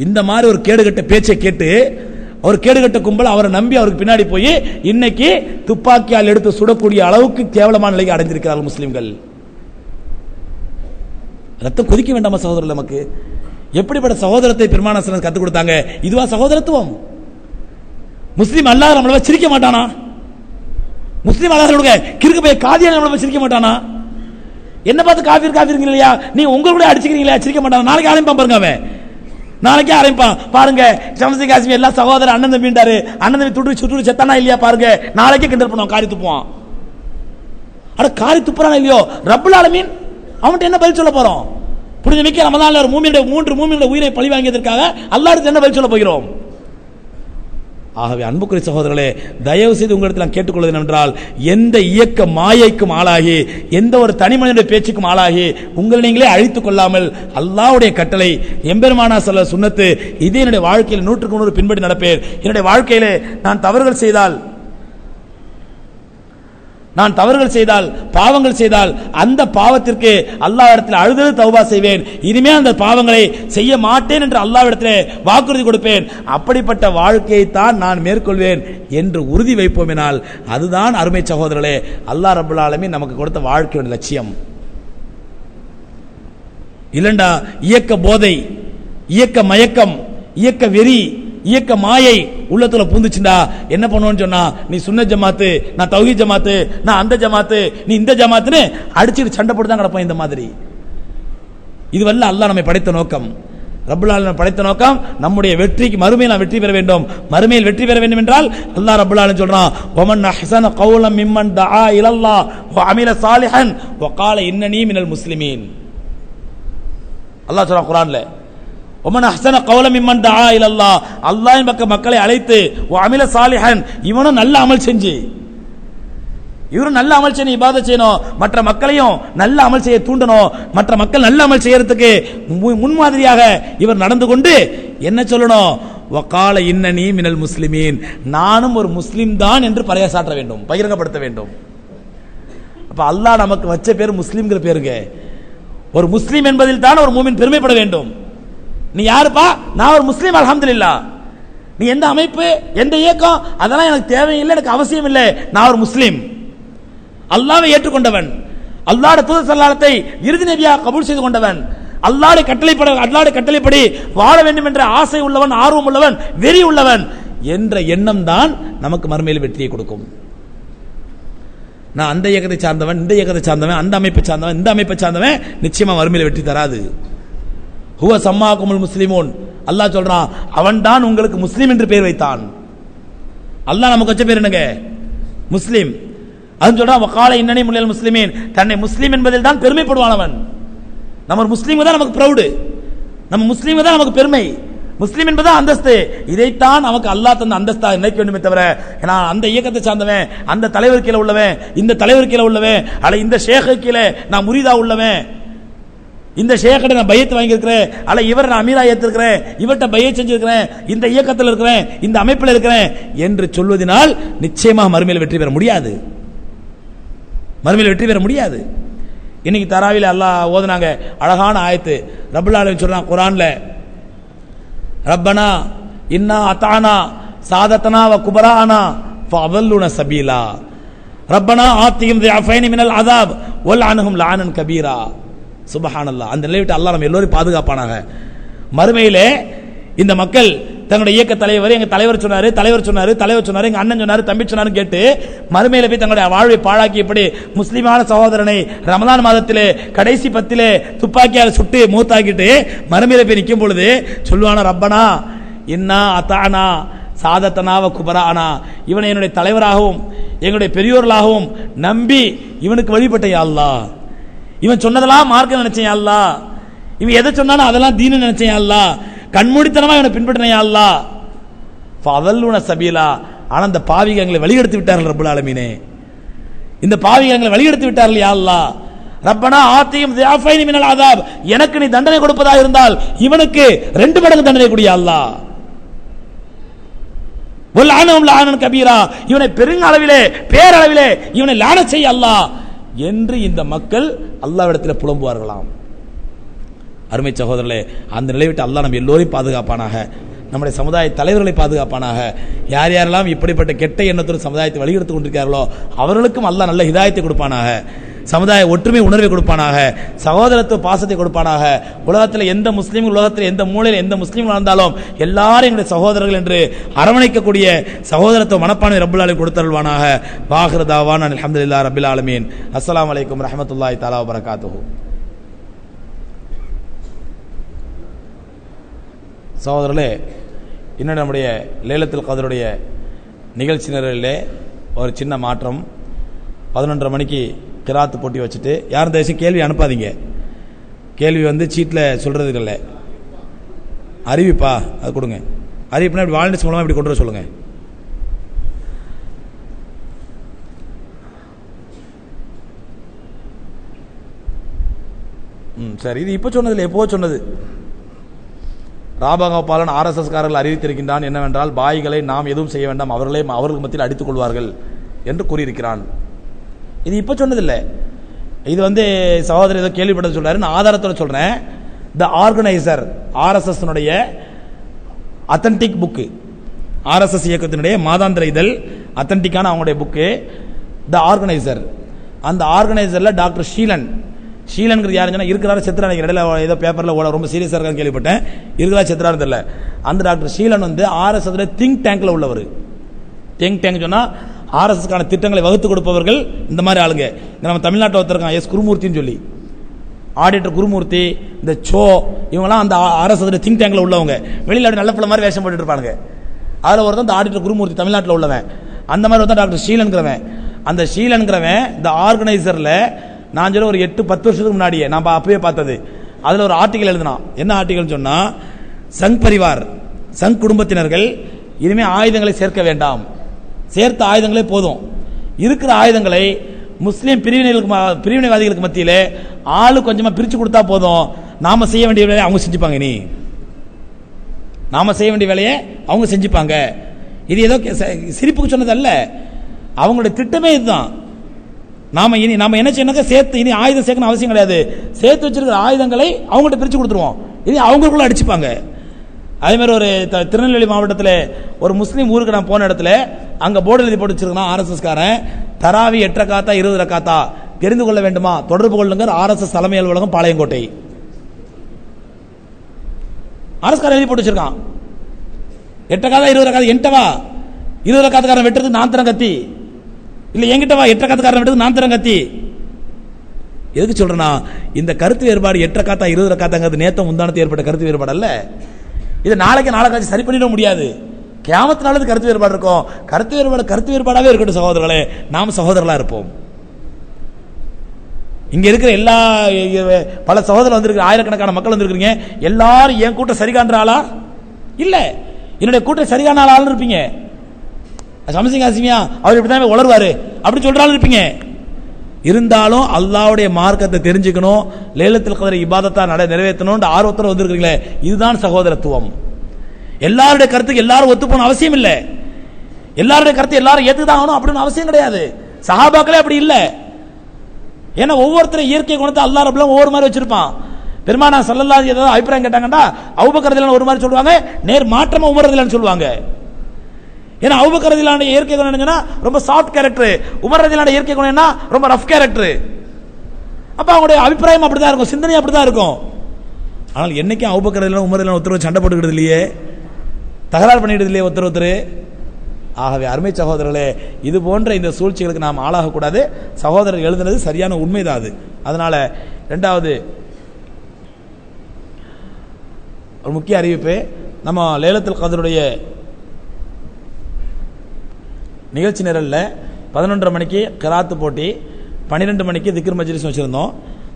இந்த மாதிரி ஒரு கேடுகட்ட பேச்சை கேட்டு அவர் கேடுகட்ட கும்பல் அவரை நம்பி அவருக்கு பின்னாடி போய் இன்னைக்கு துப்பாக்கியால் எடுத்து சுடக்கூடிய அளவுக்கு கேவலமான நிலைக்கு அடைந்திருக்கிறார்கள் முஸ்லிம்கள். ரத்தம் கொதிக்க வேண்டாமா சகோதரர்? நமக்கு எப்படிப்பட்ட சகோதரத்தை பெருமானார் ஸல்லல்லாஹு அலைஹி வஸல்லம் கற்றுக் கொடுத்தாங்க? இதுவா சகோதரத்துவம்? முஸ்லீம் அல்லாஹ் நம்மள சிரிக்க மாட்டானா? முஸ்லீம் அல்லாஹ்வுடைய கிறுக்கு போய் காதியான் நம்மள சிரிக்க மாட்டானா? என்ன பார்த்து காஃபிர் காஃபிர்ங்க இல்லையா, நீ உங்களுடைய அடிச்சுக்கிறீங்களா, சிரிக்க மாட்டானா? நாளைக்கு ஆரம்பிப்பான் பாருங்க, அவன் நாளைக்கே ஆரம்பிப்பான் பாருங்க. ஷம்சி காஸ்மி எல்லாம் சகோதரர் அண்ணன் தம்பின்றாரு, அண்ணன் தம்பி துட்டு சுட்டு செத்தானா இல்லையா பாருங்க, நாளைக்கே கிண்டல் பண்ணுவான், காரி துப்புவான். அட காரி துப்புறானா இல்லையோ, ரப்புல் ஆலமீன் அவன்கிட்ட என்ன பதில் சொல்ல போறோம்? புனித மிக்க ரமதான்ல ஒரு மூமினுடைய 3 மூமினுடைய உயிரை பழி வாங்கியதற்காக அல்லாஹ்விடம் என்ன பதில் சொல்ல போகிறோம்? ஆகவே அன்புக்குரிய சகோதரர்களே, தயவு செய்து உங்களிடத்தில் நான் கேட்டுக்கொள்வது என்னவென்றால், எந்த இயக்க மாயைக்கும் ஆளாகி, எந்த ஒரு தனி மனிதனுடைய பேச்சுக்கும் ஆளாகி உங்களை நீங்களே அழித்துக் கொள்ளாமல் அல்லாஹ்வுடைய கட்டளை, எம்பெருமானார் ஸல்லல்லாஹு அலைஹி சுன்னத்து, இதே என்னுடைய வாழ்க்கையில் 100க்கு 100 பின்பற்றி நடப்பேன். என்னுடைய வாழ்க்கையிலே நான் தவறுகள் செய்தால் பாவங்கள் செய்தால் அந்த பாவத்திற்கு அல்லாஹ்விடத்தில் அழுது தௌபா செய்வேன். இனிமேல் அந்த பாவங்களை செய்ய மாட்டேன் என்று அல்லாஹ்விடத்தில் வாக்குறுதி கொடுப்பேன். அப்படிப்பட்ட வாழ்க்கையை தான் நான் மேற்கொள்வேன் என்று உறுதி வைப்போமெனால் அதுதான் அருமை சகோதரர்களே அல்லாஹ் ரப்பல் ஆலமீன் நமக்கு கொடுத்த வாழ்க்கையோட லட்சியம். இல்லண்டா இயக்க போதை, இயக்க மயக்கம், இயக்க வெறி, இயக்க மாயை உள்ளத்துல பூந்துச்சுண்டா என்ன பண்ணுவோன்னு சொன்னா, நீ சுன்னத் ஜமாத்து, நான் தௌஹீத் ஜமாத்து, நான் அந்த ஜமாத்து, நீ இந்த ஜமாத்துன்னு அடிச்சுட்டு சண்டை போட்டு தான் கிடப்போம். இந்த மாதிரி இதுவல்ல அல்லாஹ் நம்மை படைத்த நோக்கம். ரப்பல் ஆலமீன் படைத்த நோக்கம் நம்முடைய வெற்றிக்கு, மறுமையில் நான் வெற்றி பெற வேண்டும். மறுமையில் வெற்றி பெற வேண்டும் என்றால் அல்லாஹ் ரப்பல் ஆலமீன் சொல்றான், வமன் அஹ்ஸன கௌலம் மிம்மன் தஆ இலல்லாஹ் வ அமில சாலிஹன் வ கால இன்னனி மினல் முஸ்லிமீன். அல்லாஹ் சொல்றான் குர்ஆன்ல, ஒமன் அஹ்ஸன கௌலம் மிம்மன் தஆ இலல்லாஹ், அல்லாஹ்வின் பக்கம் மக்களை அழைத்து வ அமில சாலிஹன், இவனும் நல்ல அமல் செஞ்சு, இவரும் நல்ல அமல் செய்யணும், இபாதத் செய்யணும், மற்ற மக்களையும் நல்ல அமல் செய்ய தூண்டணும், மற்ற மக்கள் நல்ல அமல் செய்யறதுக்கு முன்மாதிரியாக இவர் நடந்து கொண்டு என்ன சொல்லணும், வகால இன்னனி மினல் முஸ்லிமீன், நானும் ஒரு முஸ்லிம் தான் என்று பறைசாற்ற வேண்டும், பகிரங்கப்படுத்த வேண்டும். அப்ப அல்லாஹ் நமக்கு வச்ச பேர் முஸ்லிம்ங்கிற பேருங்க. ஒரு முஸ்லிம் என்பதில் தான் ஒரு மூமின் பெருமைப்பட வேண்டும். நீ யாருப்பா? நான் ஒரு முஸ்லிம், அல்ஹம்துலில்லாஹ். நீ எந்த அமைப்பு, எந்த இயக்கம், அதெல்லாம் எனக்கு தேவையில்லை, எனக்கு அவசியம் இல்லை. நான் ஒரு முஸ்லிம், அல்லாஹ்வை ஏற்றுக்கொண்டவன், அல்லாஹ்வுடைய தூதர் ஸல்லல்லாஹு இறுதி நபியாக கபூல் செய்து கொண்டவன், அல்லாஹ்வுடைய கட்டளைப்படி வாழ வேண்டும் என்ற ஆசை உள்ளவன், ஆர்வம் உள்ளவன், வெறி உள்ளவன் என்ற எண்ணம் தான் நமக்கு மறுமையில் வெற்றியை கொடுக்கும். நான் அந்த இயக்கத்தை சார்ந்தவன், இந்த இயக்கத்தை சார்ந்தவன், அந்த அமைப்பை சார்ந்தவன், இந்த அமைப்பை சார்ந்தவன் நிச்சயமா மறுமையில் வெற்றி தராது. ஹுவ சம்மாக்குமுல் முஸ்லிமூன், அல்லாஹ் சொல்றான், அவன் தான் உங்களுக்கு முஸ்லிம் என்று பெயர் வைத்தான். அல்லாஹ் நமக்கு வச்ச பேர் என்னங்க? முஸ்லிம். அது சொல்றான், வகால இன்னனி மினல் முஸ்லிமீன், தன்னை முஸ்லிம் என்பதில் தான் பெருமைப்படுவானவன். நம்ம முஸ்லீம் தான் நமக்கு ப்ரௌடு, நம்ம முஸ்லீம் தான் நமக்கு பெருமை, முஸ்லீம் என்பது அந்தஸ்து. இதைத்தான் நமக்கு அல்லாஹ் தந்த அந்தஸ்தா நினைக்க வேண்டுமே தவிர, நான் அந்த இயக்கத்தை சார்ந்தவன், அந்த தலைவர் கீழே உள்ளவன், இந்த தலைவர் கீழே உள்ளவன், அல்ல இந்த ஷேഖ് கீழே நான் முரீதா உள்ளவன், இந்த ஷேக்கிட்ட நான் பையத் வாங்கியிருக்கிறேன், அல்ல இவர் நான் அமீரா ஏற்றிருக்கிறேன், இவர்கிட்ட பையத் செஞ்சிருக்கிறேன், இந்த இயக்கத்தில் இருக்கிறேன், இந்த அமைப்பில் இருக்கிறேன் என்று சொல்வதனால் நிச்சயமாக மறுமையில் வெற்றி பெற முடியாது. மறுமையில் வெற்றி பெற முடியாது. இன்னைக்கு தராவில அல்லாஹ் ஓதுனாங்க அழகான ஆயத்து. ரப்பல் ஆலமீன் சொல்றான் குர்ஆன்ல, ரப்பனா இன்னா அத்தானா சாதத்தனா வ குபரானா ஃபஅதல்லுனா சபீலா ரப்பனா ஆத்திஹிம் ضعفين மினல் அஸாப் வல் அன்ஹும் லஅனன் கபீரா. சுப்ஹானல்லாஹ். அந்த நிலையை விட்டு அல்லாஹ் நம்ம எல்லோரையும் பாதுகாப்பானாக. மறுமையிலே இந்த மக்கள் தங்களுடைய இயக்க தலைவர், எங்க தலைவர் சொன்னாரு, எங்க அண்ணன் சொன்னாரு, தம்பி சொன்னாரு கேட்டு மறுமையில போய் தங்களுடைய வாழ்வை பாழாக்கி இப்படி முஸ்லிமான சகோதரனை ரமலான் மாதத்திலே கடைசி 10 துப்பாக்கியால் சுட்டு மூத்தாக்கிட்டு மறுமையில போய் நிற்கும் பொழுது சொல்லுவானா, ரப்பனா இன்னா அத்தானா சாதத்தனாவ குபரானா, இவனை என்னுடைய தலைவராகவும் எங்களுடைய பெரியோர்களாகவும் நம்பி இவனுக்கு வழிபட்ட யா அல்லாஹ், இவன் சொன்னதெல்லாம் மார்க்க நினைச்சேன் யா அல்லாஹ், இவன் எதை சொன்னாலும் அதெல்லாம் தீனு நினைச்சேன் யா அல்லாஹ், கண்மூடித்தனமா இவனை பின்பற்றின யா அல்லாஹ், ஃபஅதல்லுன சபீலா, ஆனா இந்த பாவிகள் எங்களை வழிகெடுத்து விட்டார்கள் ரப்பல் ஆலமீனே, இந்த பாவிகள் எங்களை வழிகெடுத்து விட்டார்கள் யா அல்லாஹ், ரப்பனா ஆத்தியும் தியாஃபைனி மினல் அஸாப், எனக்கு நீ தண்டனை கொடுப்பதாக இருந்தால் இவனுக்கு 2 மடங்கு தண்டனை கொடு யா அல்லாஹ், வல்அனஹும் லஅனன் கபீரா, இவனை பெருங்களவிலே பேரளவிலே இவனை லானத் செய் அல்லாஹ் என்று இந்த மக்கள் அல்லாஹ்விடத்தில் புலம்புவார்களாம். அருமை சகோதரர்களே, அந்த நிலை விட்டு அல்லாஹ் நம்ம எல்லோரையும் பாதுகாப்பானாக, நம்முடைய சமுதாய தலைவர்களை பாதுகாப்பானாக. யார் யாரெல்லாம் இப்படிப்பட்ட கெட்ட எண்ணத்தோடு சமுதாயத்தை வழிகெடுத்து கொண்டிருக்கிறார்களோ அவர்களுக்கும் அல்லாஹ் நல்ல ஹிதாயத்தை கொடுப்பானாக, சமுதாய ஒற்றுமை உணர்வை கொடுப்பானாக, சகோதரத்துவ பாசத்தை கொடுப்பானாக. உலகத்தில் எந்த முஸ்லீம், உலகத்தில் எந்த மூலையில் எந்த முஸ்லீம் வாழ்ந்தாலும் எல்லாரும் எங்களுடைய சகோதரர்கள் என்று அரவணைக்கக்கூடிய சகோதரத்துவ மனப்பான்மை ரப்பல் ஆலமீன் கொடுத்தருள்வானாக. வாஹிரு தாவானா அல்ஹம்துலில்லாஹி ரப்பில் ஆலமீன். அஸ்ஸலாமு அலைக்கும் வரஹ்மத்துல்லாஹி தஆலா வபரகாத்துஹு. சகோதரர்களே, இன்னும் நம்முடைய லைலத்துல் கத்ருடைய நிகழ்ச்சி நிரலிலே ஒரு சின்ன மாற்றம். 11:30 மணிக்கு கிராத்து போட்டி வச்சுட்டு யாரும் தயவுசெய்து கேள்வி அனுப்பாதீங்க. கேள்வி சீட்டில் சொல்றதுக்கு இல்லை, அறிவிப்பா அது கொடுங்க. அறிவிப்புனா இப்படி வாலண்டியர்ஸ் மூலமாக இப்படி கொண்டு வர சொல்லுங்க. சரி, இது இப்போ சொன்னதில்லை, எப்போ சொன்னது. ராபகோபாலன் RSS காரர்கள் அறிவித்திருக்கின்றான் என்னவென்றால், பாய்களை நாம் எதுவும் செய்ய வேண்டாம், அவர்கள் மத்தியில் அடித்துக் கொள்வார்கள் என்று கூறியிருக்கிறான். இது இப்ப சொன்னதில்லை, இது சகோதரர் ஏதோ கேள்விப்பட்டது சொல்றாரு, நான் ஆதாரத்தோட சொல்றேன். The organiser, RSS authentic book, RSS இயக்கத்தினுடைய மாதாந்திர இதழ் அத்தன்டிக்கான அவங்களுடைய புக்கு த ஆர்கனைசர். அந்த ஆர்கனைசர்ல டாக்டர் ஷீலன்ங்கிறது யாருன்னா இருக்கிறாரு, செத்துறாரு. இடையில ஏதோ பேப்பர்ல ரொம்ப சீரியஸா இருக்கான்னு கேள்விப்பட்டேன், இருக்கிறா செத்துறாரு தெரியல. அந்த டாக்டர் ஷீலன் RSS திங்க் டேங்க்ல உள்ளவர். திங்க் டேங்க் சொன்னா RSSக்கான திட்டங்களை வகுத்து கொடுப்பவர்கள் இந்த மாதிரி ஆளுங்க. நம்ம தமிழ்நாட்டில் ஒருத்தருக்கான் எஸ் குருமூர்த்தின்னு சொல்லி, ஆடிட்டர் குருமூர்த்தி, இந்த சோ, இவங்கெல்லாம் அந்த RSS திங்க் டேங்க்ல உள்ளவங்க. வெளியில் அப்படி நல்ல பிள்ளை மாதிரி வேஷம் போட்டுட்டு இருப்பாங்க. அதில் ஒருத்தன் இந்த ஆடிட்டர் குருமூர்த்தி தமிழ்நாட்டில் உள்ளவன். அந்த மாதிரி ஒருத்தன் டாக்டர் ஷீலன்கிறவன். அந்த ஷீலன்கிறவன் இந்த ஆர்கனைசர்ல நான் சொல்ல ஒரு 8-10 வருஷத்துக்கு முன்னாடியே நான் அப்பவே பார்த்தது. அதில் ஒரு ஆர்டிகல் எழுதினான். என்ன ஆர்டிகல் சொன்னா, சங் பரிவார், சங் குடும்பத்தினர்கள் இனிமே ஆயுதங்களை சேர்க்க வேண்டாம், சேர்த்த ஆயுதங்களே போதும், இருக்கிற ஆயுதங்களை முஸ்லீம் பிரிவினைவாதிகளுக்கு மத்தியிலே ஆளு கொஞ்சமா பிரிச்சு கொடுத்தா போதும், நாம செய்ய வேண்டிய வேலையை அவங்க செஞ்சுப்பாங்க. நாம செய்ய வேண்டிய வேலையை அவங்க செஞ்சுப்பாங்க. இது ஏதோ சிரிப்புக்கு சொன்னது அல்ல, அவங்களுடைய திட்டமே இதுதான். நாம என்ன செய்யணும், சேர்த்து இனி ஆயுதம் சேர்க்கணும் அவசியம் கிடையாது, சேர்த்து வச்சிருக்கிற ஆயுதங்களை அவங்கள்ட்ட பிரிச்சு கொடுத்துருவோம், இனி அவங்களுக்குள்ள அடிச்சுப்பாங்க. அதே மாதிரி ஒரு திருநெல்வேலி மாவட்டத்தில் ஒரு முஸ்லீம் ஊருக்கு நான் போன இடத்துல அங்க போர்டு எழுதி போட்டு வச்சிருக்கான் RSS காரன், தராவி 8 ரக்காத்தா 20 ரக்காத்தா தெரிந்து கொள்ள வேண்டுமா, தொடர்பு கொள்ளுங்க RSS தலைமை அலுவலகம் பாளையங்கோட்டை. RSS காரன் எழுதி போட்டு வச்சிருக்கான். 8 ரக்காத்தா 20 ரக்காத்தா, என்கிட்டவா 20 ரக்காத்துக்காரன் வெட்டுறது நான் தரம் கத்தி, இல்ல என்கிட்டவா 8 ரக்காத்துக்காரன் வெட்டுறது நான் தரம் கத்தி. எதுக்கு சொல்றேன்னா, இந்த கருத்து வேறுபாடு 8 ரக்காத்தா 20 ரக்காத்தாங்கிறது நேத்து முந்தானத்து ஏற்பட்ட கருத்து வேறுபாடு அல்ல. இது நாளைக்கு சரி பண்ணிட முடியாது. கியாமத் நாளது கருத்து வேறுபாடு இருக்கும். கருத்து வேறுபாடாவே இருக்கட்டும் சகோதரர்களே, நாம் சகோதரர்களா இருப்போம். இங்க இருக்கிற எல்லா பல சகோதரர் வந்திருக்க, ஆயிரக்கணக்கான மக்கள் வந்திருக்கீங்க, எல்லாரும் என் கூட்டம் சரி காண்ற ஆளா இல்ல, என்னுடைய கூட்டம் சரியான ஆள் இருப்பீங்க. சமசிங் ஆசிமியா அவர் இப்படிதான் உளருவாரு அப்படி சொல்றாலும் இருப்பீங்க. இருந்தாலும் அல்லாஹ்வுடைய மார்க்கத்தை தெரிஞ்சுக்கணும், லைலத்துல் கத்ர் இபாதத்தா நிறைவேற்றணும் ஆர்வத்தோட வந்திருக்கீங்களே, இதுதான் சகோதரத்துவம். எல்லாருடைய கருத்துக்கு எல்லாரும் ஒத்து போன அவசியம் இல்லை, எல்லாருடைய கருத்து எல்லாரும் ஏத்துதான் ஆகணும் அப்படின்னு அவசியம் கிடையாது. சஹாபாக்களே அப்படி இல்லை. ஏன்னா ஒவ்வொருத்தரும் இயற்கை குணத்தை அல்லாஹ் ரப்பல் ஒவ்வொரு மாதிரி வச்சிருப்பான். பெருமானா ஸல்லல்லாஹு அலைஹி வஸல்லம் அபிப்பிராயம் கேட்டாங்கன்னா அபூபக்கர் ரலியல்லாஹு ஒரு மாதிரி சொல்லுவாங்க, நேர் மாற்றமா உமர் ரலியல்லாஹு சொல்லுவாங்க. ஏன்னா அபூபக்கர் ரலியல்லாஹு இயற்கை குணம் என்னன்னா ரொம்ப சாஃப்ட் கேரக்டர், உமர் ரலியல்லாஹு இயற்கை குணம் என்ன ரொம்ப ரஃப் கேரக்டர். அப்ப அவங்களுடைய அபிப்பிராயம் அப்படிதான் இருக்கும், சிந்தனை அப்படிதான் இருக்கும். ஆனால் என்னைக்கும் அபூபக்கர் ரலியல்லாஹு உமர் ரலியல்லாஹு ஒருத்தர் சண்டை போட்டுக்கிறது இல்லையே. தகராறு பண்ணிடுது இல்லையே ஒருத்தர். ஆகவே அருமை சகோதரர்களே, இது போன்ற இந்த சூழ்ச்சிகளுக்கு நாம் ஆளாகக்கூடாது. சகோதரர் எழுதுனது சரியான உண்மைதான் அது. அதனால ரெண்டாவது ஒரு முக்கிய அறிவிப்பு, நம்ம லைலத்துல் கத்ருடைய நிகழ்ச்சி நிரலில் 11:30 மணிக்கு கிராத்து போட்டி, 12 மணிக்கு திக்ர் மஜ்லிஸ் வச்சுருந்தோம்.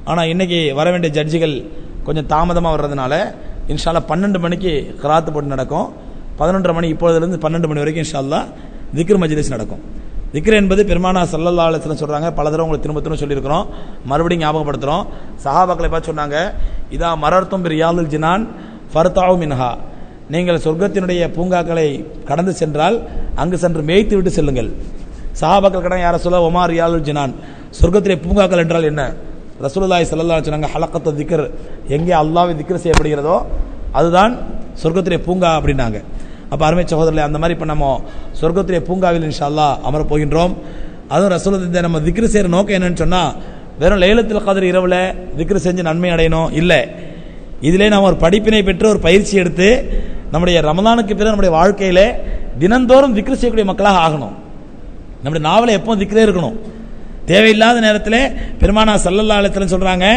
ஆனால் இன்றைக்கி வர வேண்டிய ஜட்ஜிகள் கொஞ்சம் தாமதமாக வர்றதுனால இன்ஷா அல்லாஹ் 12 மணிக்கு கிராத்து போட்டி நடக்கும். 11:30 மணி இப்பொழுதுலேருந்து 12 மணி வரைக்கும் இன்ஷா அல்லாஹ் திக்ர் மஜ்லிஸ் நடக்கும். திக்ர் என்பது பெருமானா ஸல்லல்லாஹு அலைஹி வஸல்லம் சொல்கிறாங்க, பல தடவை உங்களுக்கு திரும்ப சொல்லியிருக்கிறோம், மறுபடியும் ஞாபகப்படுத்துகிறோம். சஹாபாக்களை பார்த்து சொன்னாங்க, இதா மரர்த்தும் ரியாதுல் ஜினான் ஃபர்தாஉ மின்ஹா, நீங்கள் சொர்க்கத்தினுடைய பூங்காக்களை கடந்து சென்றால் அங்கு சென்று மேய்த்து விட்டு செல்லுங்கள். சஹாபாக்கள் கடை யார சொல்ல ஒமா ரியாதுல் ஜினான், சொர்க்கத்திலே பூங்காக்கள் என்றால் என்ன? ரசூலுல்லாஹி ஸல்லல்லாஹு அலைஹி வஸல்லம் ஹலக்கத்து திக்ர், எங்கே அல்லாஹ்வை திக்ர் செய்யப்படுகிறதோ அதுதான் சொர்க்கத்திலே பூங்கா அப்படின்னாங்க. அப்போ அருமை சகோதரர்களே, அந்த மாதிரி இப்போ நம்ம சொர்க்கத்திலே பூங்காவில் இன்ஷா அல்லாஹ் அமர போகின்றோம். அதுவும் ரசூலுல்லாஹி நம்ம திக்ர் செய்கிற நோக்கம் என்னன்னு சொன்னால், வெறும் லைலத்துல் கத்ர் இரவில் திக்ர் செஞ்சு நன்மை அடையணும் இல்லை. இதிலே நாம் ஒரு படிப்பினை பெற்று ஒரு பயிற்சி எடுத்து நம்முடைய ரமலானுக்கு பிறகு நம்முடைய வாழ்க்கையில் தினந்தோறும் திக்ர் செய்யக்கூடிய மக்களாக ஆகணும். நம்முடைய நாவலை எப்பவும் திக்ரே இருக்கணும். தேவையில்லாத நேரத்தில் பெருமானா ஸல்லல்லாஹு அலைஹி வஸல்லம் சொல்கிறாங்க,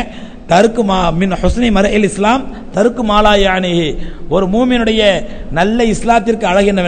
தருக்கு மின் ஹுஸ்னி மர்இல் இஸ்லாம் தருக்கு மாலா யானிஹி, ஒரு மூமினுடைய நல்ல இஸ்லாத்திற்கு அழகு என்னவென்றால்